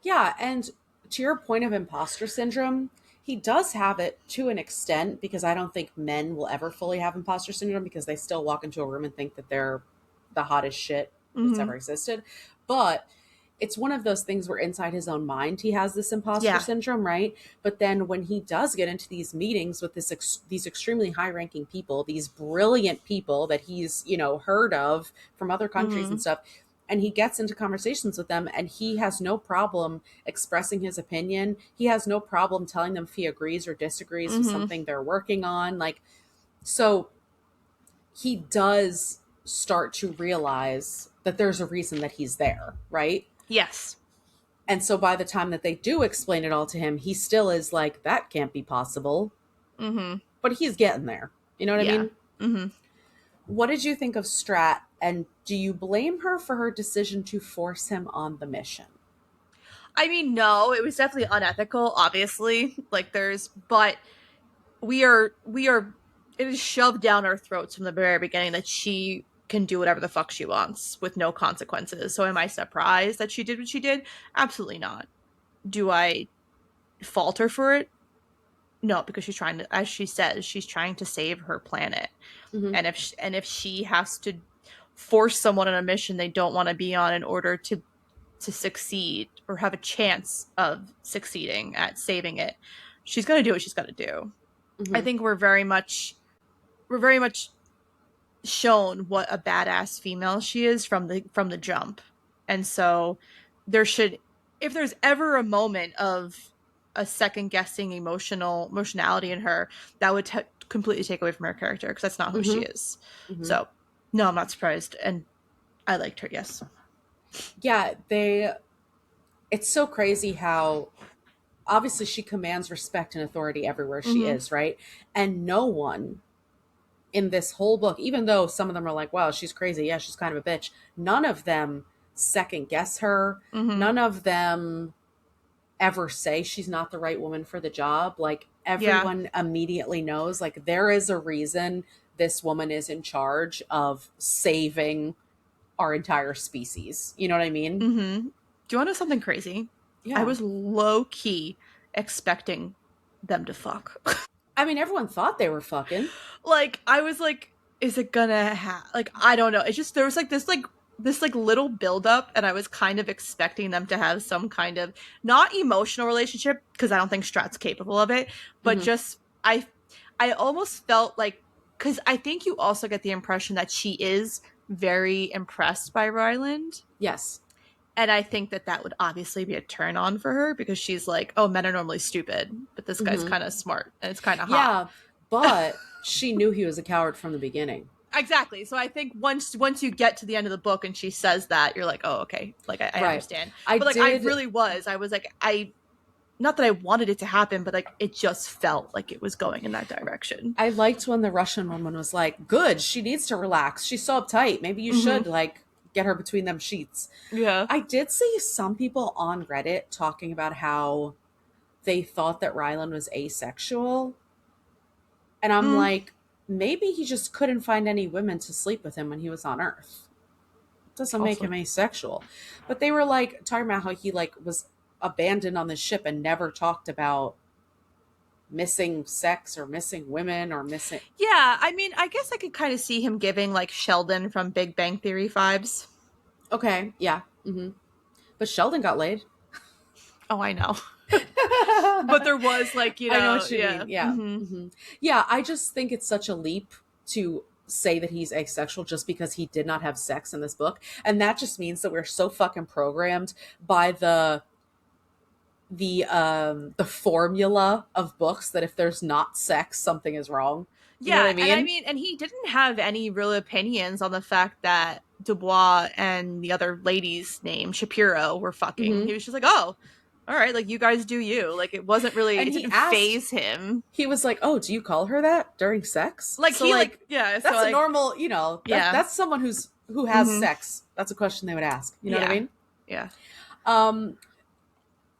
Yeah, and to your point of imposter syndrome, He does have it to an extent, because I don't think men will ever fully have imposter syndrome, because they still walk into a room and think that they're the hottest shit that's ever existed. But it's one of those things where inside his own mind he has this imposter syndrome, right? But then when he does get into these meetings with these extremely high-ranking people, these brilliant people that he's, you know, heard of from other countries and stuff, and he gets into conversations with them, and he has no problem expressing his opinion. He has no problem telling them if he agrees or disagrees with something they're working on. Like, so he does start to realize that there's a reason that he's there, right? Yes. And so by the time that they do explain it all to him, he still is like, that can't be possible. But he's getting there. You know what I mean? What did you think of Strat, and do you blame her for her decision to force him on the mission? I mean, no, it was definitely unethical, obviously. Like, but we are, it is shoved down our throats from the very beginning that she can do whatever the fuck she wants with no consequences. So am I surprised that she did what she did? Absolutely not. Do I fault her for it? No, because she's trying to, as she says, she's trying to save her planet. And if she has to force someone on a mission they don't want to be on in order to succeed or have a chance of succeeding at saving it, she's going to do what she's got to do. I think we're very much shown what a badass female she is from the jump. And so there should, if there's ever a moment of a second guessing emotionality in her, that would completely take away from her character, because that's not who she is. So no, I'm not surprised, and I liked her. Yes. Yeah, it's so crazy how obviously she commands respect and authority everywhere she is, right? And no one in this whole book, even though some of them are like, wow, she's crazy, yeah, she's kind of a bitch, none of them second guess her. None of them ever say she's not the right woman for the job. Like, everyone immediately knows, like, there is a reason this woman is in charge of saving our entire species. You know what I mean? Do you want to know something crazy? Yeah. I was low-key expecting them to fuck. I mean, everyone thought they were fucking. Like, I was like, is it gonna like, I don't know. It's just, there was like this little buildup, and I was kind of expecting them to have some kind of, not emotional relationship, because I don't think Strat's capable of it, but just, I almost felt like, because I think you also get the impression that she is very impressed by Ryland. Yes. And I think that would obviously be a turn on for her, because she's like, oh, men are normally stupid, but this guy's kind of smart, and it's kind of hot. Yeah, but she knew he was a coward from the beginning. Exactly. So I think once you get to the end of the book and she says that, you're like, oh, okay. Like, I understand. But like, I was like, not that I wanted it to happen, but like, it just felt like it was going in that direction. I liked when the Russian woman was like, good, she needs to relax. She's so uptight. Maybe you should like get her between them sheets. Yeah. I did see some people on Reddit talking about how they thought that Ryland was asexual. And I'm like, maybe he just couldn't find any women to sleep with him when he was on Earth. It doesn't make him asexual. But they were like talking about how he like was abandoned on the ship and never talked about missing sex or missing women or missing. Yeah, I mean, I guess I could kind of see him giving like Sheldon from Big Bang Theory vibes. Okay, yeah. But Sheldon got laid. Oh, I know. But there was like, you know, I know what you mean. Yeah. Yeah, I just think it's such a leap to say that he's asexual just because he did not have sex in this book. And that just means that we're so fucking programmed by the formula of books that if there's not sex, something is wrong. You know what I mean? And he didn't have any real opinions on the fact that Dubois and the other lady's name, Shapiro, were fucking. He was just like, oh, all right, like, you guys do you. Like, it wasn't really, it didn't faze him. He was like, oh, do you call her that during sex? Like, so, he like, yeah. That's so, a normal, you know, that's someone who has sex. That's a question they would ask. You know what I mean? Yeah.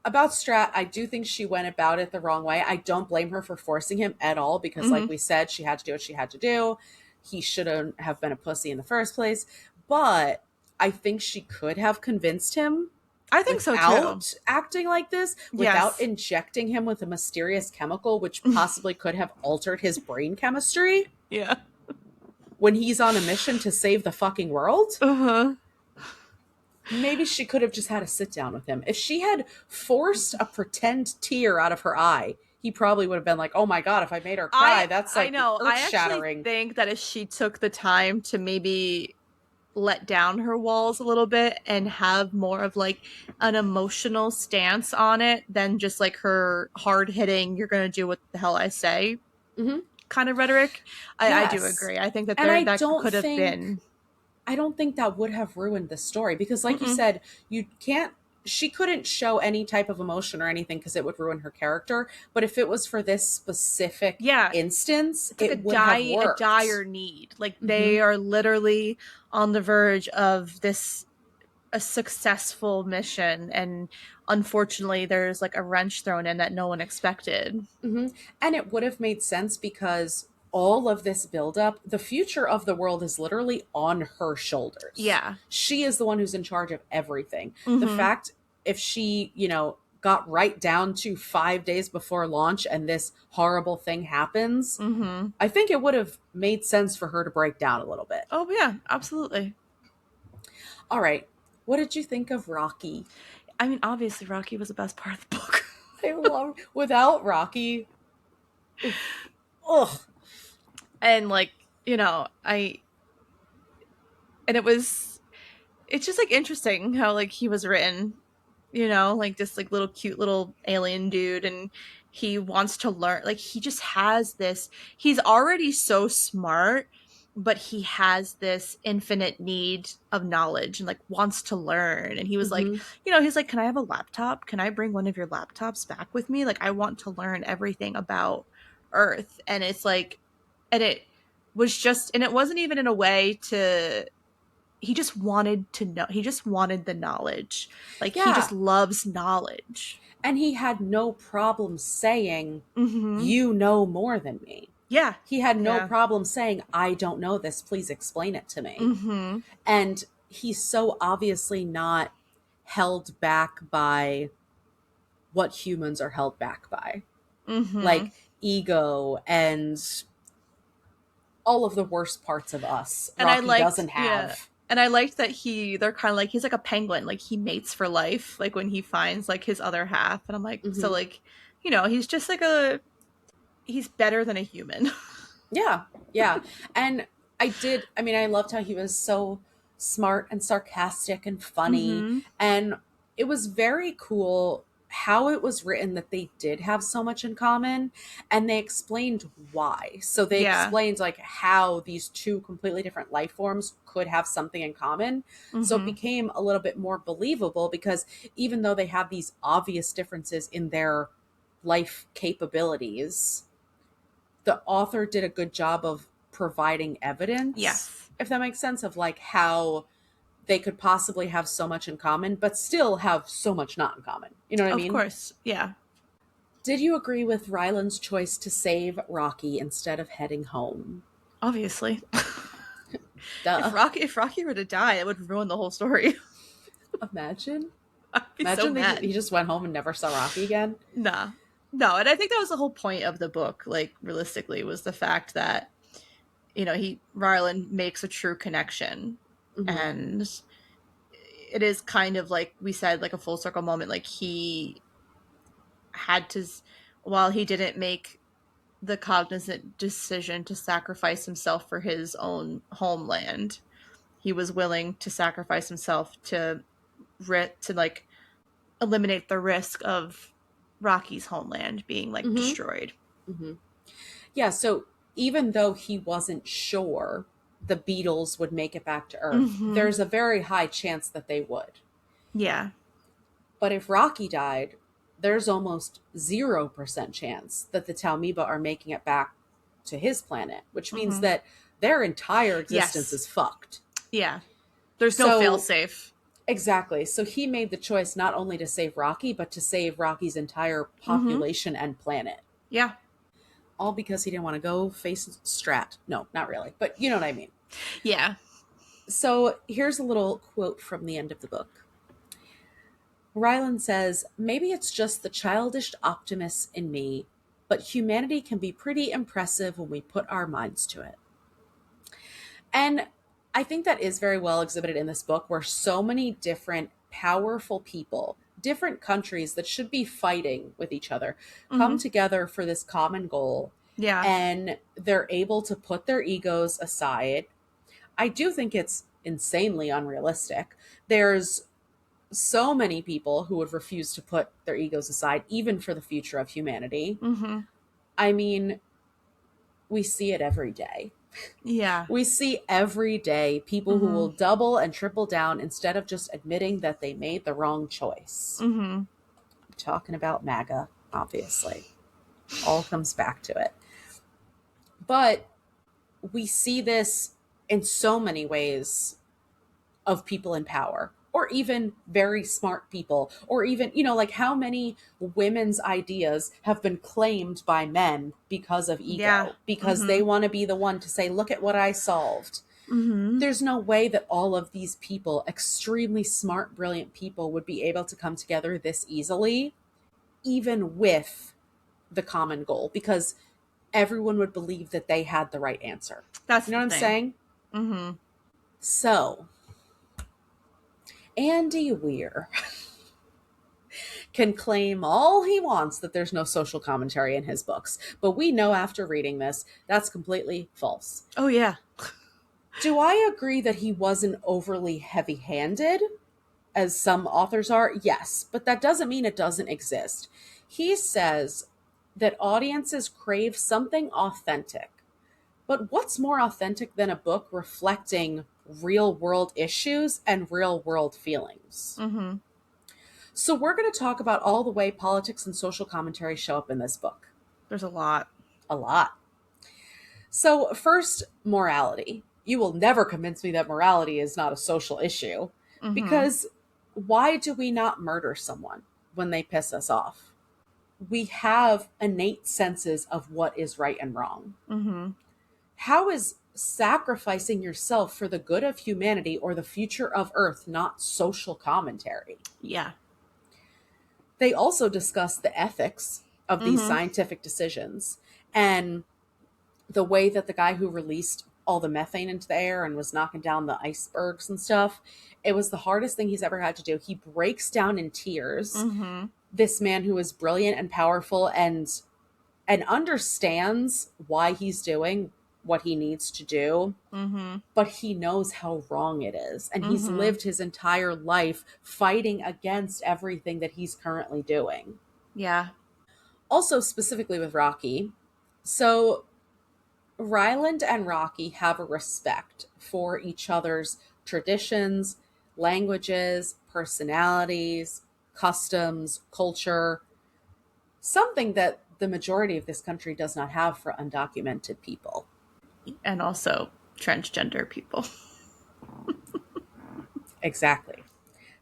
About Strat, I do think she went about it the wrong way. I don't blame her for forcing him at all, because like we said, she had to do what she had to do. He shouldn't have been a pussy in the first place. But I think she could have convinced him. I think so without too. acting like this, without injecting him with a mysterious chemical which possibly could have altered his brain chemistry. Yeah. When he's on a mission to save the fucking world. Uh-huh. Maybe she could have just had a sit down with him. If she had forced a pretend tear out of her eye, he probably would have been like, oh my God, if I made her cry, that's like I know. I earth-shattering. actually think that if she took the time to maybe let down her walls a little bit and have more of like an emotional stance on it than just like her hard hitting, you're going to do what the hell I say kind of rhetoric. I do Yes. agree. I think that And that could have been. I don't think that would have ruined the story because, like you Mm-mm. said, she couldn't show any type of emotion or anything because it would ruin her character. But if it was for this specific instance, it's like it would have worked. A dire need. Like they are literally on the verge of a successful mission, and unfortunately there's like a wrench thrown in that no one expected. And it would have made sense because all of this buildup, the future of the world is literally on her shoulders. Yeah. She is the one who's in charge of everything. The fact, if she, got right down to 5 days before launch and this horrible thing happens, I think it would have made sense for her to break down a little bit. Oh, yeah, absolutely. All right. What did you think of Rocky? I mean, obviously, Rocky was the best part of the book. I love, without Rocky, ugh. And like, it's just like interesting how like he was written, like this like little cute little alien dude, and he wants to learn. Like he just has this, he's already so smart, but he has this infinite need of knowledge and like wants to learn. And he was like, he's like, can I have a laptop? Can I bring one of your laptops back with me? Like I want to learn everything about Earth. And it's like, and it was just, and it wasn't even in a way to, he just wanted to know. He just wanted the knowledge. Like he just loves knowledge. And he had no problem saying, you know more than me. Yeah. He had no problem saying, I don't know this. Please explain it to me. And he's so obviously not held back by what humans are held back by. Like ego and all of the worst parts of us. And Rocky doesn't have. Yeah. And I liked that they're kind of like, he's like a penguin. Like he mates for life. Like when he finds like his other half. And I'm like, so like, he's just like he's better than a human. Yeah. Yeah. And I loved how he was so smart and sarcastic and funny. And it was very cool how it was written that they did have so much in common, and they explained why. So they explained like how these two completely different life forms could have something in common. So it became a little bit more believable because even though they have these obvious differences in their life capabilities, the author did a good job of providing evidence. Yes. If that makes sense, of like how they could possibly have so much in common, but still have so much not in common. You know what I mean? Of course, yeah. Did you agree with Ryland's choice to save Rocky instead of heading home? Obviously. Duh. If Rocky were to die, it would ruin the whole story. Imagine. I'd be so mad. He just went home and never saw Rocky again. Nah. No, and I think that was the whole point of the book, like, realistically, was the fact that, Ryland makes a true connection. And it is kind of like we said, like a full circle moment. Like he had to, while he didn't make the cognizant decision to sacrifice himself for his own homeland, he was willing to sacrifice himself to like eliminate the risk of Rocky's homeland being like destroyed. Yeah. So even though he wasn't sure the Beatles would make it back to Earth, there's a very high chance that they would. Yeah. But if Rocky died, there's almost 0% chance that the Talmiba are making it back to his planet, which means that their entire existence is fucked. Yeah. There's no fail-safe. Exactly. So he made the choice not only to save Rocky, but to save Rocky's entire population and planet. Yeah. All because he didn't want to go face Strat. No, not really. But you know what I mean. Yeah. So here's a little quote from the end of the book. Ryland says, maybe it's just the childish optimist in me, but humanity can be pretty impressive when we put our minds to it. And I think that is very well exhibited in this book, where so many different powerful people, different countries that should be fighting with each other, come together for this common goal. Yeah. And they're able to put their egos aside. I do think it's insanely unrealistic. There's so many people who would refuse to put their egos aside, even for the future of humanity. I mean, we see it every day. Yeah. We see every day people who will double and triple down instead of just admitting that they made the wrong choice. I'm talking about MAGA, obviously. All comes back to it. But we see this in so many ways of people in power, or even very smart people, or even, like how many women's ideas have been claimed by men because of ego, because they want to be the one to say, look at what I solved. There's no way that all of these people, extremely smart, brilliant people, would be able to come together this easily, even with the common goal, because everyone would believe that they had the right answer. That's what I'm saying? So Andy Weir can claim all he wants that there's no social commentary in his books, but we know after reading this, that's completely false. Oh, yeah. Do I agree that he wasn't overly heavy-handed, as some authors are? Yes, but that doesn't mean it doesn't exist. He says that audiences crave something authentic. But what's more authentic than a book reflecting real-world issues and real-world feelings? So we're going to talk about all the way politics and social commentary show up in this book. There's a lot. A lot. So first, morality. You will never convince me that morality is not a social issue, because why do we not murder someone when they piss us off? We have innate senses of what is right and wrong. How is sacrificing yourself for the good of humanity or the future of Earth not social commentary? Yeah. They also discuss the ethics of these scientific decisions, and the way that the guy who released all the methane into the air and was knocking down the icebergs and stuff, it was the hardest thing he's ever had to do. He breaks down in tears. This man who is brilliant and powerful and understands why he's doing what he needs to do, but he knows how wrong it is. And he's lived his entire life fighting against everything that he's currently doing. Yeah. Also, specifically with Rocky, so Ryland and Rocky have a respect for each other's traditions, languages, personalities, customs, culture, something that the majority of this country does not have for undocumented people. And also transgender people. Exactly.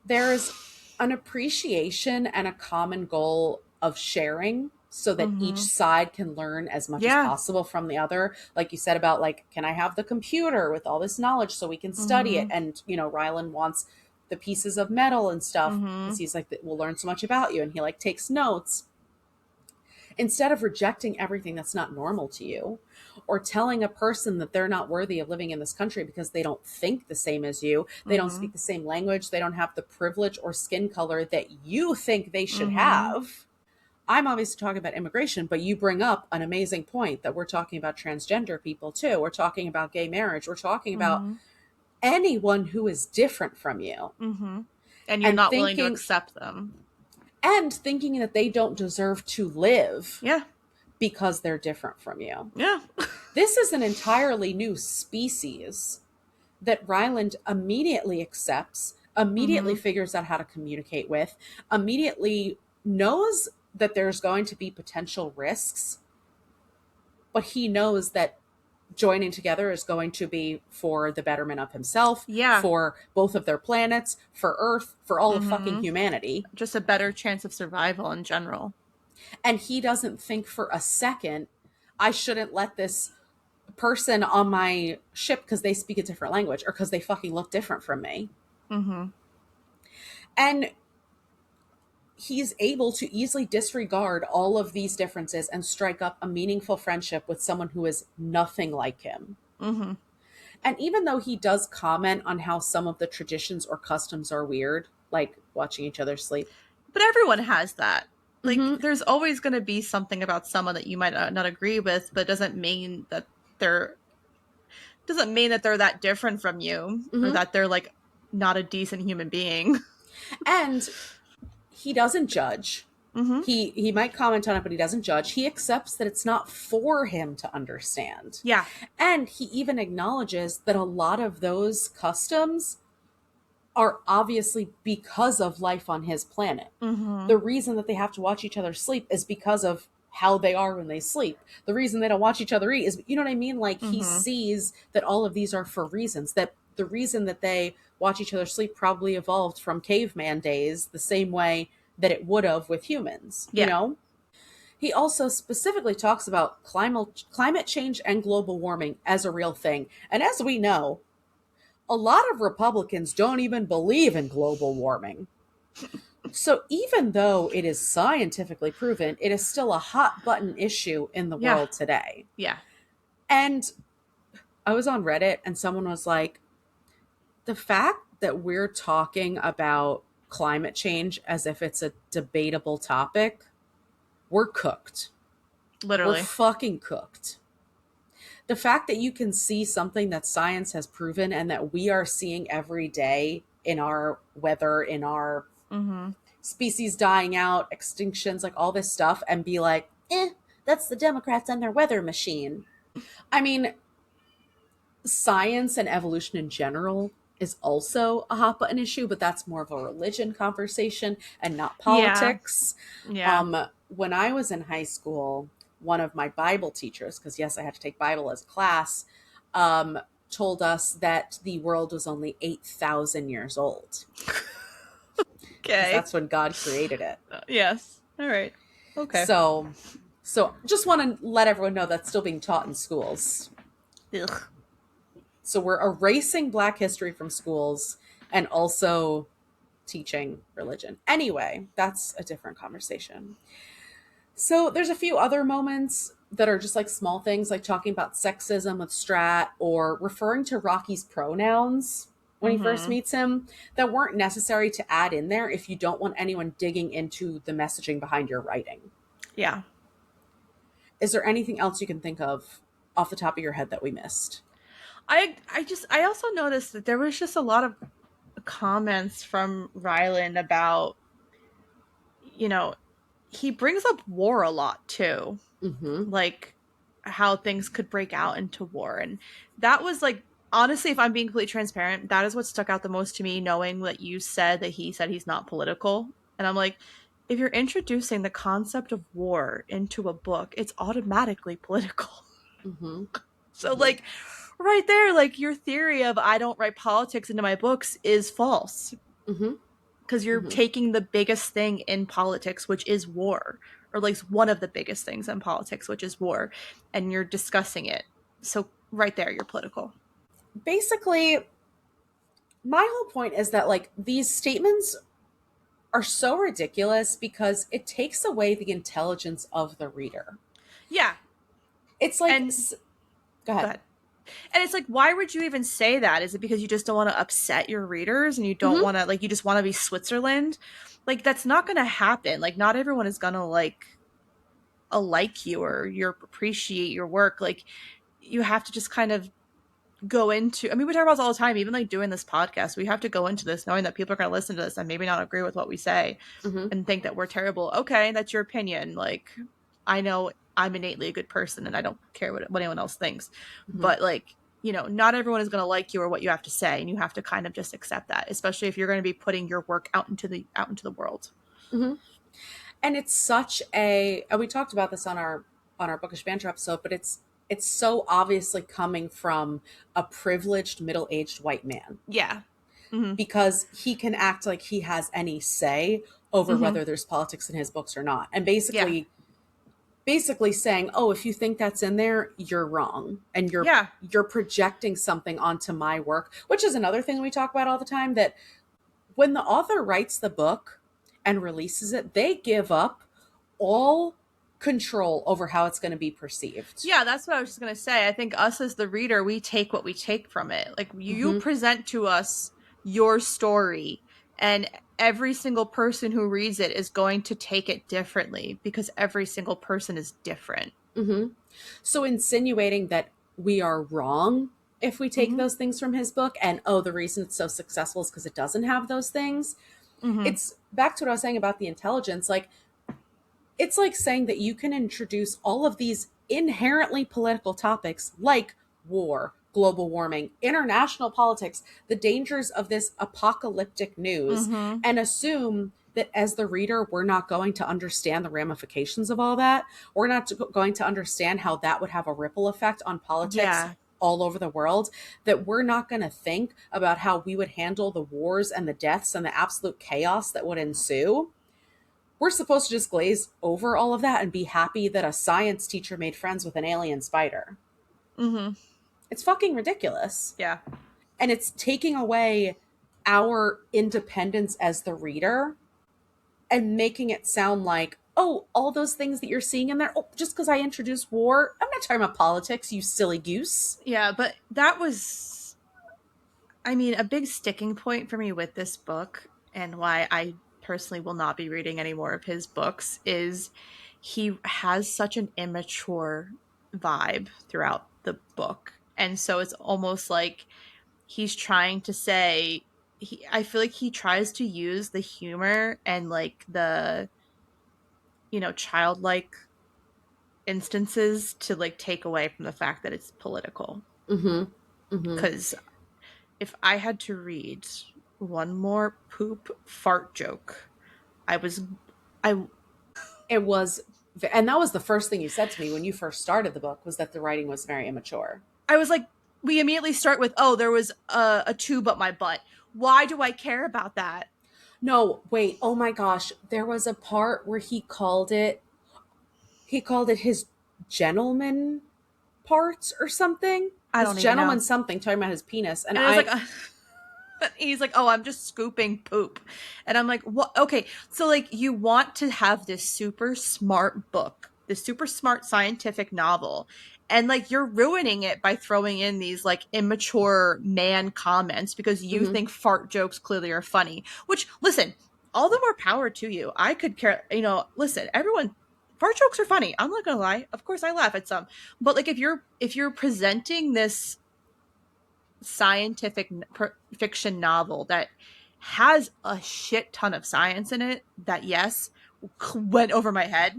There's an appreciation and a common goal of sharing so that each side can learn as much as possible from the other. Like you said about, like, can I have the computer with all this knowledge so we can study it? And, Ryland wants the pieces of metal and stuff because he's like, we'll learn so much about you. And he takes notes. Instead of rejecting everything that's not normal to you, or telling a person that they're not worthy of living in this country because they don't think the same as you, they don't speak the same language, they don't have the privilege or skin color that you think they should have. I'm obviously talking about immigration, but you bring up an amazing point that we're talking about transgender people too. We're talking about gay marriage. We're talking about anyone who is different from you. And you're not willing to accept them. And thinking that they don't deserve to live. Yeah. Because they're different from you. Yeah. This is an entirely new species that Ryland immediately accepts, immediately figures out how to communicate with, immediately knows that there's going to be potential risks, but he knows that joining together is going to be for the betterment of himself, for both of their planets, for Earth, for all of fucking humanity. Just a better chance of survival in general. And he doesn't think for a second, I shouldn't let this person on my ship because they speak a different language or because they fucking look different from me. And he's able to easily disregard all of these differences and strike up a meaningful friendship with someone who is nothing like him. Mm-hmm. And even though he does comment on how some of the traditions or customs are weird, like watching each other sleep. But everyone has that. Like, Mhm. there's always going to be something about someone that you might not agree with, but doesn't mean that they're that different from you, or Mhm. that they're like not a decent human being. And he doesn't judge. Mm-hmm. He might comment on it, but he doesn't judge. He accepts that it's not for him to understand. Yeah. And he even acknowledges that a lot of those customs are obviously because of life on his planet. Mm-hmm. The reason that they have to watch each other sleep is because of how they are when they sleep. The reason they don't watch each other eat is, you know what I mean? Like, he sees that all of these are for reasons, that the reason that they watch each other sleep probably evolved from caveman days the same way that it would have with humans, Yeah. you know? He also specifically talks about climate change and global warming as a real thing. And as we know, a lot of Republicans don't even believe in global warming. So even though it is scientifically proven, it is still a hot button issue in the Yeah. world today. Yeah. And I was on Reddit and someone was like, the fact that we're talking about climate change as if it's a debatable topic, we're cooked. Literally. We're fucking cooked. The fact that you can see something that science has proven and that we are seeing every day in our weather, in our species dying out, extinctions, like all this stuff, and be like, that's the Democrats and their weather machine. I mean, science and evolution in general is also a hot button issue, but that's more of a religion conversation and not politics. Yeah. When I was in high school, one of my Bible teachers, because yes, I had to take Bible as a class, told us that the world was only 8,000 years old. Okay. That's when God created it. Yes. All right. Okay. So just want to let everyone know that's still being taught in schools. Ugh. So we're erasing Black history from schools and also teaching religion. Anyway, that's a different conversation. So there's a few other moments that are just like small things, like talking about sexism with Strat or referring to Rocky's pronouns when he first meets him, that weren't necessary to add in there if you don't want anyone digging into the messaging behind your writing. Yeah. Is there anything else you can think of off the top of your head that we missed? I also noticed that there was just a lot of comments from Ryland about, he brings up war a lot too. Mm-hmm. Like how things could break out into war. And that was like, honestly, if I'm being completely transparent, that is what stuck out the most to me, knowing that you said that he said he's not political. And I'm like, if you're introducing the concept of war into a book, it's automatically political. Mm-hmm. So like right there, like your theory of I don't write politics into my books is false. Mm-hmm. Because you're taking the biggest thing in politics, which is war, or at least one of the biggest things in politics, which is war, and you're discussing it. So right there, you're political. Basically, my whole point is that like these statements are so ridiculous because it takes away the intelligence of the reader. Yeah. It's like, go ahead. Go ahead. And it's like, why would you even say that? Is it because you just don't want to upset your readers and you don't want to, like, you just want to be Switzerland? Like, that's not going to happen. Like, not everyone is going to like you or appreciate your work. Like, you have to just kind of go into, I mean, we talk about this all the time, even like doing this podcast, we have to go into this knowing that people are going to listen to this and maybe not agree with what we say and think that we're terrible. Okay, that's your opinion. Like, I know I'm innately a good person and I don't care what anyone else thinks. But like, not everyone is going to like you or what you have to say, and you have to kind of just accept that, especially if you're going to be putting your work out into the world. And it's such and we talked about this on our Bookish Banter episode, but it's so obviously coming from a privileged middle-aged white man. Yeah. Because he can act like he has any say over whether there's politics in his books or not. And basically saying, oh, if you think that's in there, you're wrong. And you're projecting something onto my work, which is another thing we talk about all the time, that when the author writes the book, and releases it, they give up all control over how it's going to be perceived. Yeah, that's what I was just going to say. I think us as the reader, we take what we take from it. Like, you present to us your story, and every single person who reads it is going to take it differently because every single person is different. So insinuating that we are wrong if we take those things from his book, and the reason it's so successful is because it doesn't have those things. It's back to what I was saying about the intelligence. Like, it's like saying that you can introduce all of these inherently political topics like war, global warming, international politics, the dangers of this apocalyptic news, and assume that as the reader, we're not going to understand the ramifications of all that. We're not going to understand how that would have a ripple effect on politics all over the world, that we're not going to think about how we would handle the wars and the deaths and the absolute chaos that would ensue. We're supposed to just glaze over all of that and be happy that a science teacher made friends with an alien spider. It's fucking ridiculous. Yeah. And it's taking away our independence as the reader and making it sound like, oh, all those things that you're seeing in there, just because I introduced war, I'm not talking about politics, you silly goose. Yeah, but that was, I mean, a big sticking point for me with this book, and why I personally will not be reading any more of his books, is he has such an immature vibe throughout the book. And so it's almost like he's trying to say, I feel like he tries to use the humor and like the, childlike instances to like take away from the fact that it's political. Because if I had to read one more poop fart joke, it was, and that was the first thing you said to me when you first started the book, was that the writing was very immature. I was like, we immediately start with, there was a tube up my butt. Why do I care about that? No, wait. Oh my gosh. There was a part where he called it his gentleman parts or something. I don't his even gentleman know. something, talking about his penis. And I was like, he's like, I'm just scooping poop. And I'm like, what? Okay. So like, you want to have this super smart book, this super smart scientific novel, and like, you're ruining it by throwing in these like immature man comments because you think fart jokes clearly are funny, which, listen, all the more power to you. I could care, listen, everyone, fart jokes are funny. I'm not gonna lie. Of course I laugh at some, but like, if you're presenting this scientific fiction novel that has a shit ton of science in it, that yes, went over my head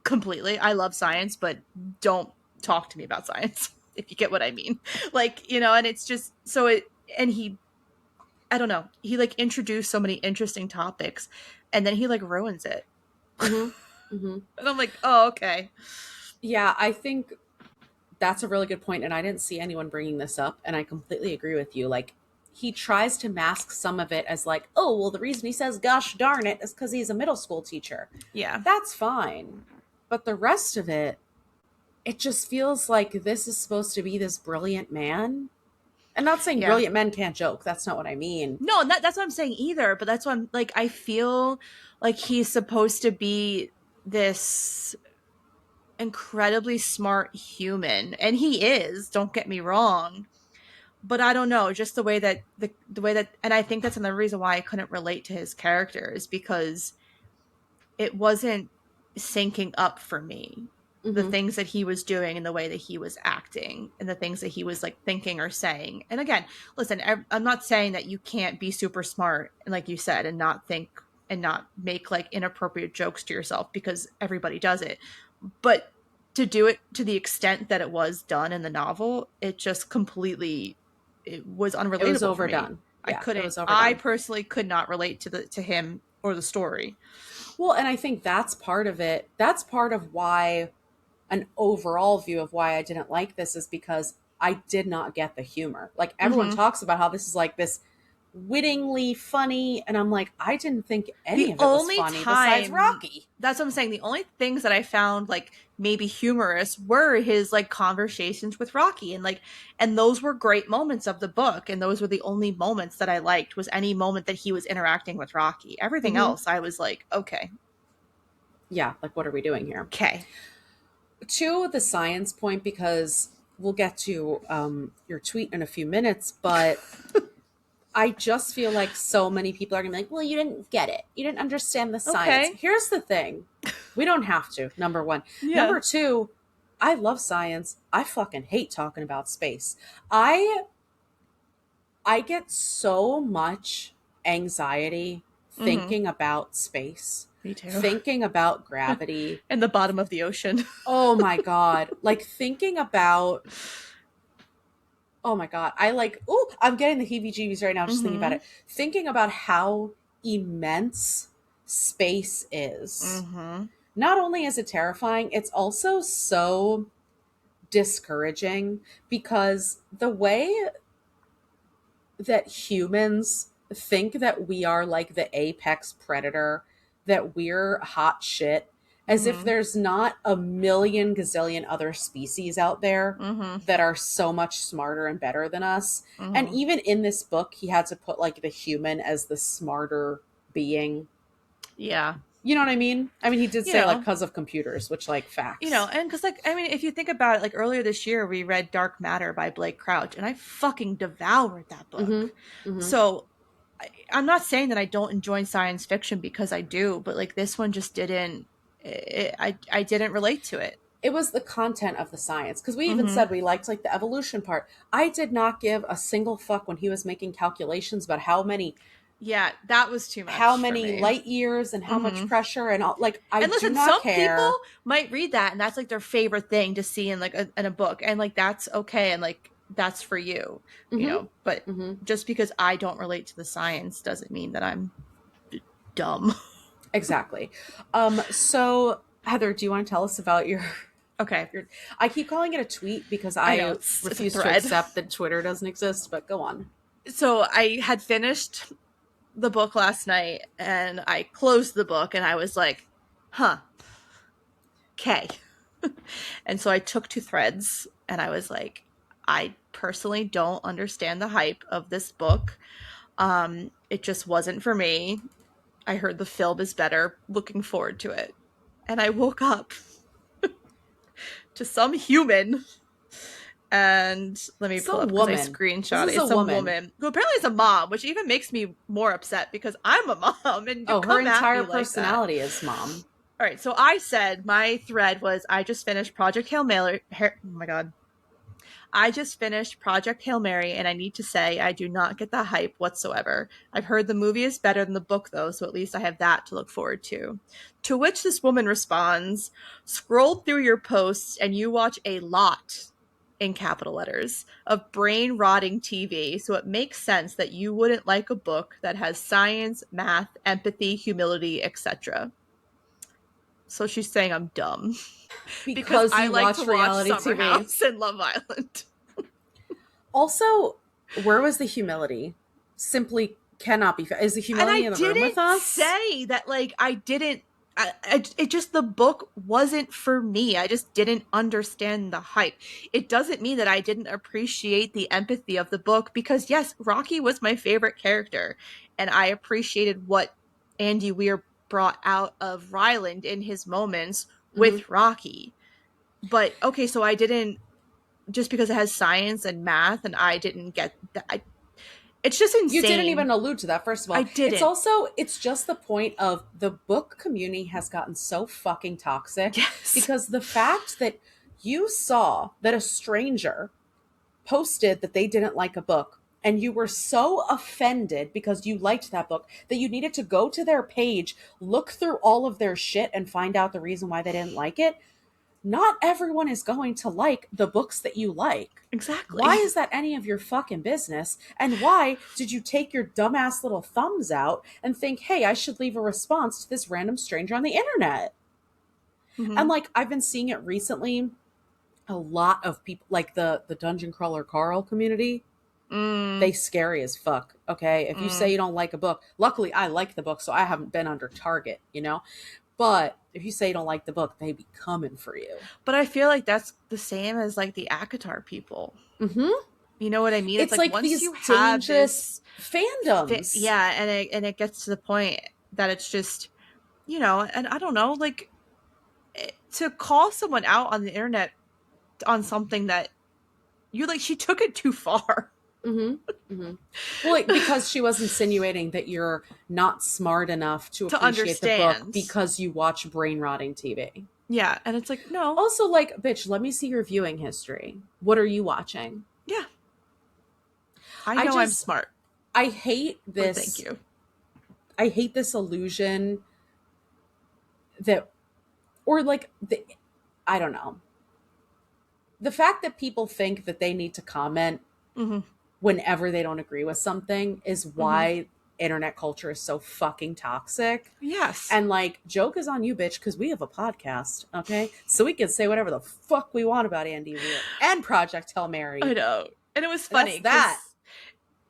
completely. I love science, but don't talk to me about science, if you get what I mean. Like, and it's just I don't know, he like introduced so many interesting topics and then he like ruins it. And I'm like, oh, okay. Yeah, I think that's a really good point, and I didn't see anyone bringing this up, and I completely agree with you. Like, he tries to mask some of it as like, oh, well, the reason he says gosh darn it is because he's a middle school teacher. Yeah. That's fine. But the rest of it just feels like this is supposed to be this brilliant man. I'm not saying brilliant men can't joke. That's not what I mean. No, that's what I'm saying either. But that's what I'm like, I feel like he's supposed to be this incredibly smart human, and he is, don't get me wrong, but I don't know, just the way that and I think that's another reason why I couldn't relate to his character, is because it wasn't syncing up for me. The things that he was doing and the way that he was acting and the things that he was like thinking or saying. And again, listen, I'm not saying that you can't be super smart and, like you said, and not think and not make like inappropriate jokes to yourself, because everybody does it. But to do it to the extent that it was done in the novel, it just completely, it was unrelatable. It was overdone. I personally could not relate to him or the story. Well, and I think that's part of it. That's part of why, an overall view of why I didn't like this, is because I did not get the humor. Like, everyone talks about how this is like this wittingly funny, and I'm like, I didn't think any The of it was only funny besides time, Rocky. that's what I'm saying. The only things that I found like maybe humorous were his like conversations with Rocky, and those were great moments of the book, and those were the only moments that I liked, was any moment that he was interacting with Rocky. Everything else I was like, okay. Yeah, like, what are we doing here? Okay. To the science point, because we'll get to your tweet in a few minutes, but I just feel like so many people are going to be like, well, you didn't get it. You didn't understand the science. Okay. Here's the thing. We don't have to, number one. Yeah. Number two, I love science. I fucking hate talking about space. I get so much anxiety thinking about space. Me too. Thinking about gravity. In the bottom of the ocean. Oh my God. Like, thinking about... Oh my God. I'm getting the heebie-jeebies right now just thinking about it. Thinking about how immense space is. Not only is it terrifying, it's also so discouraging, because the way that humans think that we are like the apex predator, that we're hot shit, as if there's not a million gazillion other species out there that are so much smarter and better than us. And even in this book, he had to put like the human as the smarter being. Yeah. You know what I mean? I mean, he did say like because of computers, which, like, facts. And because, like, I mean, if you think about it, like earlier this year, we read Dark Matter by Blake Crouch, and I fucking devoured that book. So I'm not saying that I don't enjoy science fiction, because I do, but like this one just didn't. I didn't relate to it. It was the content of the science, because we even said we liked like the evolution part. I did not give a single fuck when he was making calculations about how many. Yeah, that was too much. How many light years and how much pressure and all. Like, I do not care. Some people might read that and that's like their favorite thing to see in like in a book, and like that's okay, and like that's for you, you know. But just because I don't relate to the science doesn't mean that I'm dumb. Exactly. So Heather, do you want to tell us about your... Okay. I keep calling it a tweet because I refuse to accept that Twitter doesn't exist, but go on. So I had finished the book last night, and I closed the book, and I was like, okay. And so I took to Threads, and I was like, I personally don't understand the hype of this book. It just wasn't for me. I heard the film is better. Looking forward to it. And I woke up to some human, and let me pull up because I screenshot it. It's a woman who apparently is a mom, which even makes me more upset because I'm a mom. And her entire personality is mom. All right, so I said my thread was, I just finished Project Hail Mary. Oh my God. I just finished Project Hail Mary, and I need to say I do not get the hype whatsoever. I've heard the movie is better than the book, though, so at least I have that to look forward to. To which this woman responds, scroll through your posts and you watch a lot, in capital letters, of brain-rotting TV, so it makes sense that you wouldn't like a book that has science, math, empathy, humility, etc. So she's saying I'm dumb. Because I like to watch Summer House and Love Island. Also, where was the humility? Simply cannot be. Is the humility in the room with us? I didn't say that, like, I didn't. It just, the book wasn't for me. I just didn't understand the hype. It doesn't mean that I didn't appreciate the empathy of the book, because yes, Rocky was my favorite character, and I appreciated what Andy Weir brought out of Ryland in his moments with Rocky. But okay, so I didn't, just because it has science and math and I didn't get that. It's just insane. You didn't even allude to that, first of all. I didn't. It's just the point of the book community has gotten so fucking toxic. Yes. Because the fact that you saw that a stranger posted that they didn't like a book, and you were so offended because you liked that book that you needed to go to their page, look through all of their shit, and find out the reason why they didn't like it. Not everyone is going to like the books that you like. Exactly. Why is that any of your fucking business? And why did you take your dumbass little thumbs out and think, hey, I should leave a response to this random stranger on the internet? And like, I've been seeing it recently. A lot of people, like the Dungeon Crawler Carl community, They scary as fuck. Okay. If you say you don't like a book, luckily I like the book, so I haven't been under target, you know? But if you say you don't like the book, they be coming for you. But I feel like that's the same as like the ACOTAR people. Mm-hmm. You know what I mean? It's like once these you have dangerous this fandoms. yeah, and it gets to the point that it's just, you know, and I don't know, like to call someone out on the internet on something that you like, she took it too far. Mm-hmm. Mm-hmm. Well, because she was insinuating that you're not smart enough to appreciate the book because you watch brain rotting TV. Yeah, and it's like, no. Also, like, bitch, let me see your viewing history. What are you watching? Yeah. I know I'm smart. I hate this. Thank you. I hate this illusion that, or like, I don't know. The fact that people think that they need to comment whenever they don't agree with something is why internet culture is so fucking toxic. Yes. And like, joke is on you, bitch, because we have a podcast, okay? So we can say whatever the fuck we want about Andy Weir and Project Hail Mary. I know. And it was funny.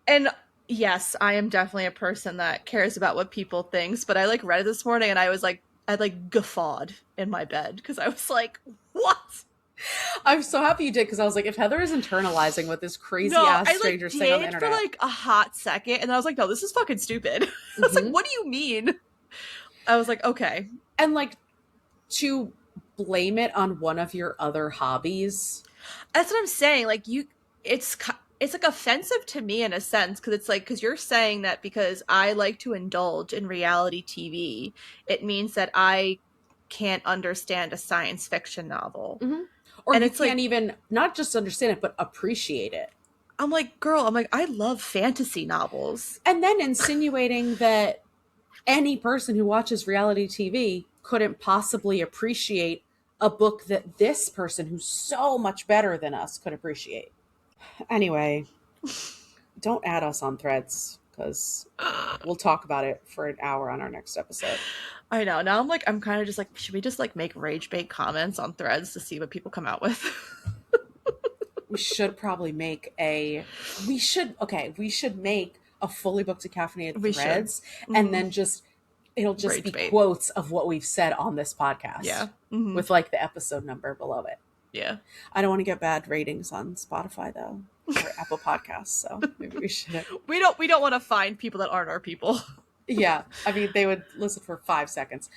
And yes, I am definitely a person that cares about what people think, but I like read it this morning and I was like, I like guffawed in my bed because I was like, what? I'm so happy you did, because I was like, if Heather is internalizing what this crazy ass stranger saying on the internet for like a hot second, and I was like, no, this is fucking stupid. I was like, what do you mean? I was like, okay. And like, to blame it on one of your other hobbies. That's what I'm saying. Like, it's like offensive to me in a sense, because it's like, because you're saying that because I like to indulge in reality TV, it means that I can't understand a science fiction novel. Or and you can't even not just understand it, but appreciate it. I'm like, girl, I love fantasy novels. And then insinuating that any person who watches reality TV couldn't possibly appreciate a book that this person who's so much better than us could appreciate. Anyway, don't add us on Threads, because we'll talk about it for an hour on our next episode. I know. Now I'm kind of just like, should we just like make rage bait comments on Threads to see what people come out with? We should probably make we should make a fully booked and caffeinated Threads, and then it'll just rage be bait. Quotes of what we've said on this podcast. Yeah. With like the episode number below it. Yeah. I don't want to get bad ratings on Spotify though, or Apple Podcasts, so maybe we shouldn't. We don't want to find people that aren't our people. Yeah, I mean, they would listen for 5 seconds.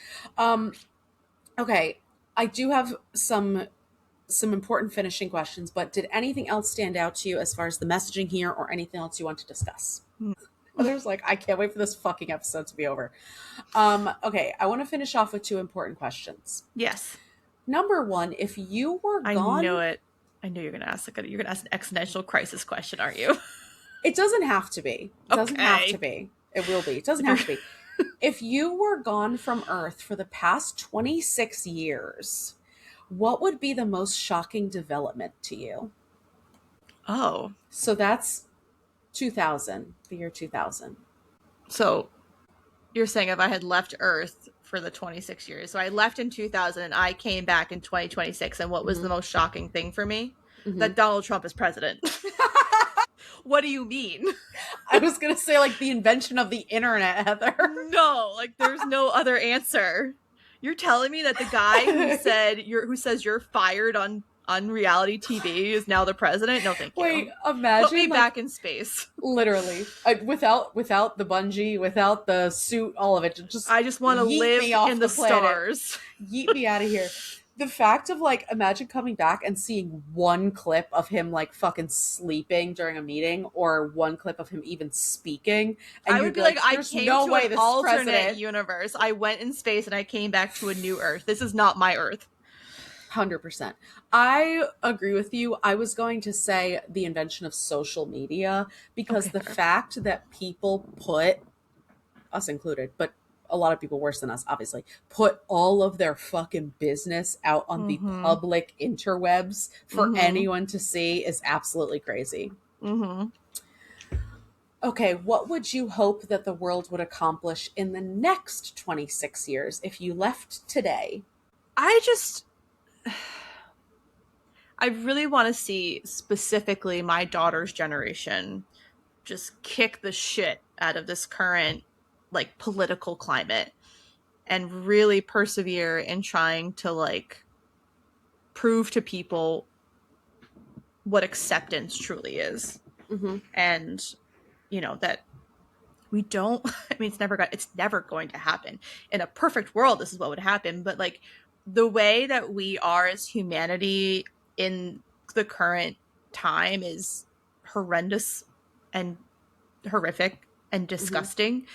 Okay, I do have some important finishing questions, but did anything else stand out to you as far as the messaging here, or anything else you want to discuss? Others like, I can't wait for this fucking episode to be over. Okay, I want to finish off with 2 important questions. Yes. Number 1, if you were gone... I knew it. I knew you're gonna ask an existential crisis question, aren't you? It doesn't have to be. It doesn't have to be. It will be. It doesn't have to be. If you were gone from Earth for the past 26 years, what would be the most shocking development to you? Oh. So that's 2000, the year 2000. So you're saying if I had left Earth for the 26 years, so I left in 2000 and I came back in 2026, and what was the most shocking thing for me? That Donald Trump is president. What do you mean? I was going to say like the invention of the internet, Heather. No, like there's no other answer. You're telling me that the guy who says you're fired on reality TV is now the president? No, thank you. Wait, imagine put me back in space. Literally, without the bungee, without the suit, all of it. I just want to live in the stars. Yeet me out of here. The fact of like, imagine coming back and seeing one clip of him like fucking sleeping during a meeting, or one clip of him even speaking, and I would be like, I came to an alternate universe. I went in space and I came back to a new Earth. This is not my Earth. 100%. I agree with you. I was going to say the invention of social media, because the fact that people put, us included, but a lot of people worse than us, obviously, put all of their fucking business out on the public interwebs for anyone to see is absolutely crazy. Okay, what would you hope that the world would accomplish in the next 26 years if you left today? I really want to see specifically my daughter's generation just kick the shit out of this current like political climate and really persevere in trying to like prove to people what acceptance truly is. Mm-hmm. And that we don't I mean it's never going to happen. In a perfect world this is what would happen, but like the way that we are as humanity in the current time is horrendous and horrific and Mm-hmm. disgusting,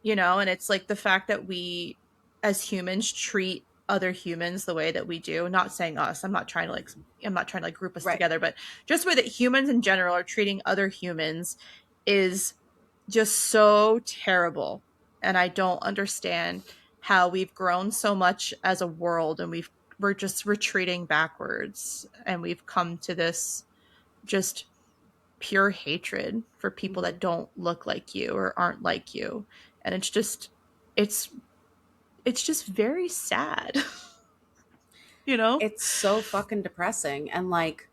and it's like the fact that we as humans treat other humans the way that we do. Not saying us, I'm not trying to like group us Right. together, but just the way that humans in general are treating other humans is just so terrible. And I don't understand how we've grown so much as a world and we're just retreating backwards, and we've come to this just pure hatred for people Mm-hmm. that don't look like you or aren't like you. And it's it's just very sad. you know It's so fucking depressing. And like,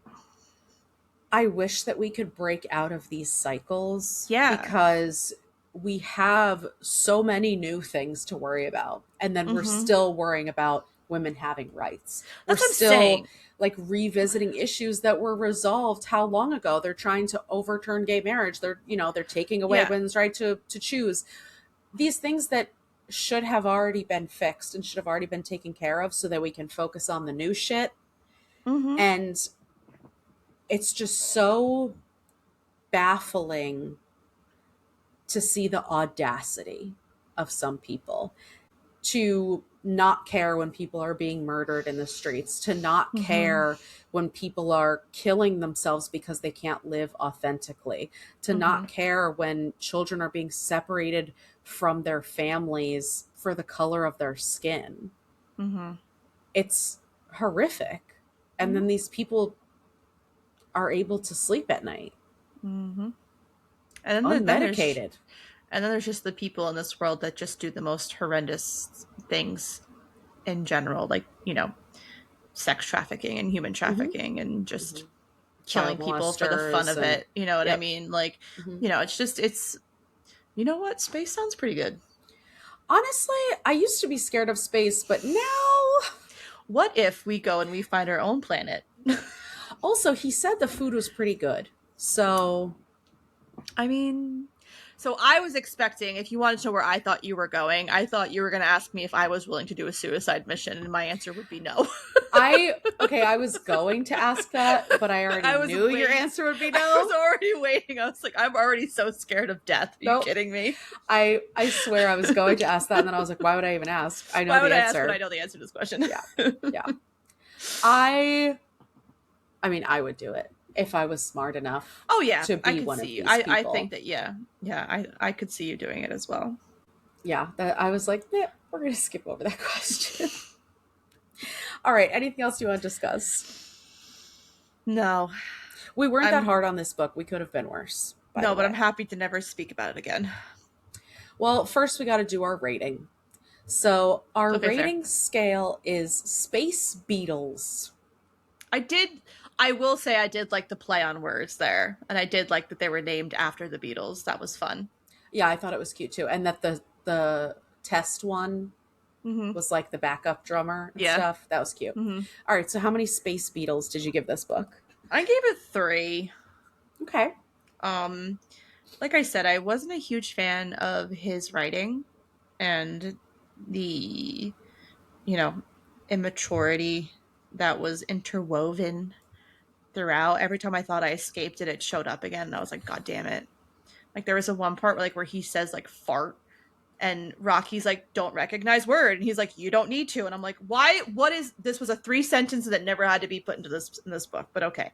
I wish that we could break out of these cycles yeah. because we have so many new things to worry about. And then we're Mm-hmm. still worrying about women having rights. We're That's what I'm still saying. like revisiting issues that were resolved how long ago. They're trying to overturn gay marriage. They're taking away Yeah. women's right to choose. These things that should have already been fixed and should have already been taken care of so that we can focus on the new shit. Mm-hmm. And it's just so baffling to see the audacity of some people to not care when people are being murdered in the streets, to not Mm-hmm. care when people are killing themselves because they can't live authentically, to Mm-hmm. not care when children are being separated from their families for the color of their skin. Mm-hmm. It's horrific. And then these people are able to sleep at night Mm-hmm. And unmedicated. then there's just the people in this world that just do the most horrendous things in general, like sex trafficking and human Mm-hmm. trafficking and Mm-hmm. just killing Child people for the fun molesters of and it. You know what I yep. mean? Like, Mm-hmm. it's you know what? Space sounds pretty good. Honestly, I used to be scared of space, but now. What if we go and we find our own planet? Also, he said the food was pretty good. So, I mean, so I was expecting, if you wanted to know where I thought you were going, I thought you were going to ask me if I was willing to do a suicide mission, and my answer would be no. I was going to ask that, but I already I was knew your waiting. answer would be I was no. already waiting. I was like, I'm already so scared of death. Are you Nope. kidding me? I swear I was going to ask that, and then I was like, why would I even ask? I know Why would the I ask when I answer. know the answer to this question? Yeah. Yeah. I mean, I would do it if I was smart enough Oh yeah, to I be could one of see you. these I think people. that I could see you doing it as well. Yeah, I was like, yeah, we're going to skip over that question. All right, anything else you want to discuss? No, We weren't that I'm hard on this book. We could have been worse, by no, the but I'm way. happy to never speak about it again. Well, first we got to do our rating. So, our Okay, fair. rating scale is Space Beetles. I did. I will say I did like the play on words there, and I did like that they were named after the Beatles. That was fun. Yeah, I thought it was cute too. And that the test one Mm-hmm. was like the backup drummer and Yeah. stuff. That was cute. Mm-hmm. All right, so how many Space Beetles did you give this book? I gave it 3. Okay. Um, like I said, I wasn't a huge fan of his writing and the, you know, immaturity that was interwoven throughout. Every time I thought I escaped it, it showed up again, and I was like, God damn it. Like there was a one part where he says like fart, and Rocky's like, don't recognize word, and he's like, you don't need to, and I'm like, why? What is this? Was a 3 sentence that never had to be put into this book, but okay.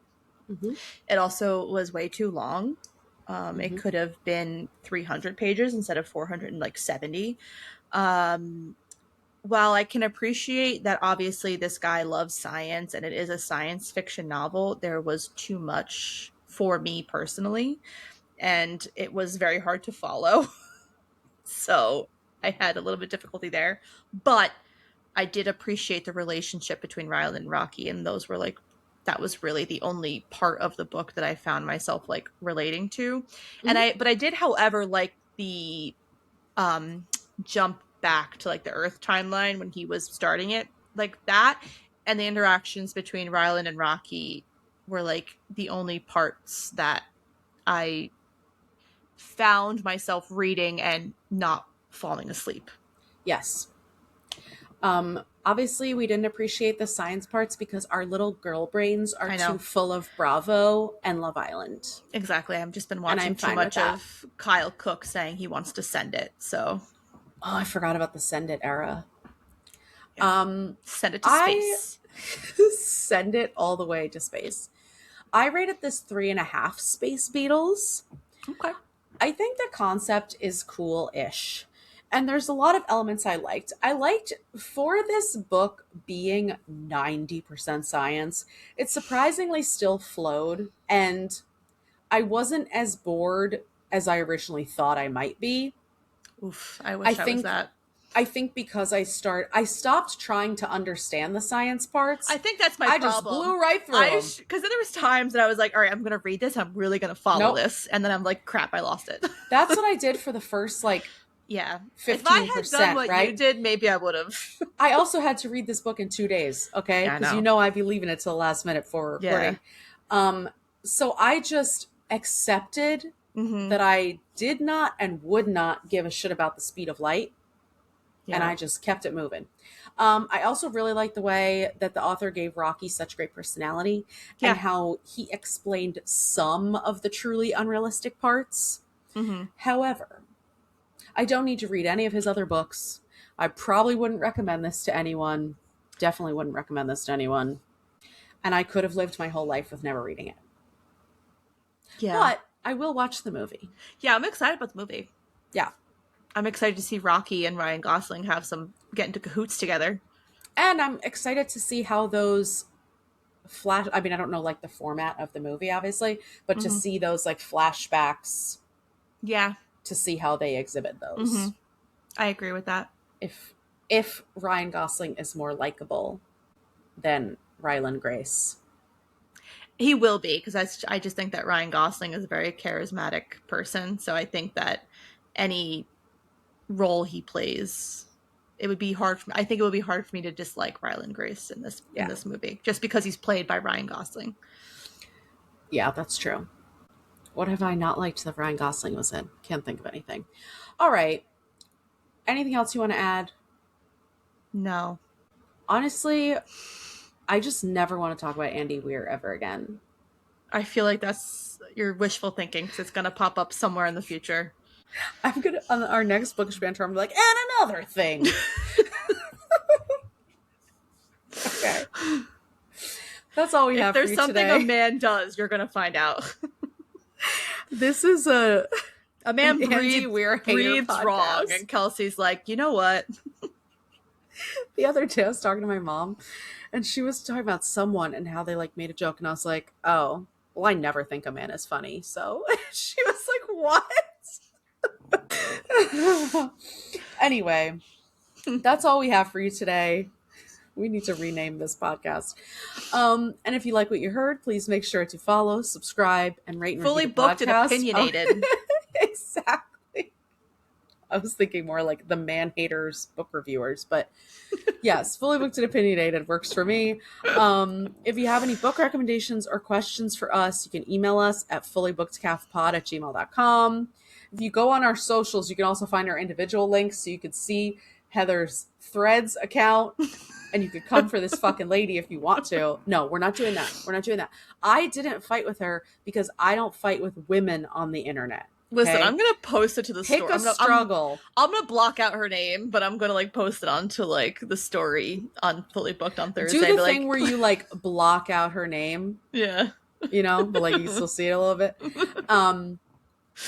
Mm-hmm. It also was way too long. It Mm-hmm. could have been 300 pages instead of 470. Um, while I can appreciate that obviously this guy loves science and it is a science fiction novel, there was too much for me personally, and it was very hard to follow. So I had a little bit of difficulty there. But I did appreciate the relationship between Ryland and Rocky, and those were like that was really the only part of the book that I found myself like relating to. Mhm. But I did, however, like the jump back to like the Earth timeline when he was starting it, like that, and the interactions between Ryland and Rocky were like the only parts that I found myself reading and not falling asleep. Yes. Obviously, we didn't appreciate the science parts because our little girl brains are too full of Bravo and Love Island. Exactly. I've just been watching too much of Kyle Cook saying he wants to send it. So, oh, I forgot about the Send It era. Yeah. Send it to space. Send it all the way to space. I rated this 3.5 space beetles. Okay. I think the concept is cool-ish. And there's a lot of elements I liked. I liked, for this book being 90% science, it surprisingly still flowed. And I wasn't as bored as I originally thought I might be. Oof, I wish I was that. I think because I stopped trying to understand the science parts. I think that's my problem. I just blew right through them. Because then there was times that I was like, all right, I'm going to read this. I'm really going to follow this. And then I'm like, crap, I lost it. That's what I did for the first, like, 15%, if I had done what right? you did, maybe I would have. I also had to read this book in 2 days, okay? Because I'd be leaving it till the last minute for recording. Yeah. So I just accepted that I did not and would not give a shit about the speed of light. Yeah. And I just kept it moving. I also really liked the way that the author gave Rocky such great personality and how he explained some of the truly unrealistic parts. Mm-hmm. However, I don't need to read any of his other books. I probably wouldn't recommend this to anyone. Definitely wouldn't recommend this to anyone. And I could have lived my whole life with never reading it. Yeah. But I will watch the movie. Yeah, I'm excited about the movie. Yeah. I'm excited to see Rocky and Ryan Gosling get into cahoots together. And I'm excited to see how those I don't know, like, the format of the movie, obviously, but to see those, like, flashbacks. Yeah. To see how they exhibit those. Mm-hmm. I agree with that. If Ryan Gosling is more likable than Ryland Grace. He will be, because I just think that Ryan Gosling is a very charismatic person. So I think that any role he plays, it would be hard. I think it would be hard for me to dislike Ryland Grace in this movie, just because he's played by Ryan Gosling. Yeah, that's true. What have I not liked that Ryan Gosling was in? Can't think of anything. All right. Anything else you want to add? No. Honestly, I just never want to talk about Andy Weir ever again. I feel like that's your wishful thinking, because it's going to pop up somewhere in the future. I'm going to, on our next Bookish Banter, I'm like, and another thing. Okay. That's all we have for you today. If there's something a man does, you're going to find out. This is a man breathes wrong, and Kelsey's like, you know what? The other day I was talking to my mom, and she was talking about someone and how they, like, made a joke, and I was like, oh, well, I never think a man is funny. So she was like, what? Anyway, that's all we have for you today. We need to rename this podcast. And if you like what you heard, please make sure to follow, subscribe, and rate and Fully review the booked podcast. and opinionated. Exactly. I was thinking more like the man haters book reviewers, but yes, fully booked and opinionated works for me. If you have any book recommendations or questions for us, you can email us at fullybookedcalfpod@gmail.com. If you go on our socials, you can also find our individual links, so you can see Heather's Threads account, and you could come for this fucking lady if you want to. No, we're not doing that. We're not doing that. I didn't fight with her because I don't fight with women on the internet. Listen, I'm going to post it to the story. Pick a struggle. I'm going to block out her name, but I'm going to, like, post it onto, like, the story on Fully Booked on Thursday. Do the thing where you, like, block out her name. Yeah. You know, but, like, you still see it a little bit.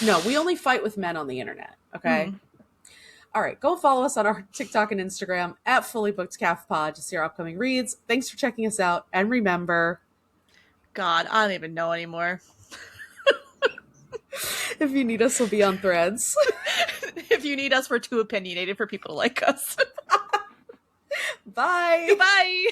No, we only fight with men on the internet. Okay. Mm-hmm. All right, go follow us on our TikTok and Instagram at Fully Booked Calf Pod to see our upcoming reads. Thanks for checking us out. And remember, God, I don't even know anymore. If you need us, we'll be on Threads. If you need us, we're too opinionated for people to like us. Bye. Goodbye.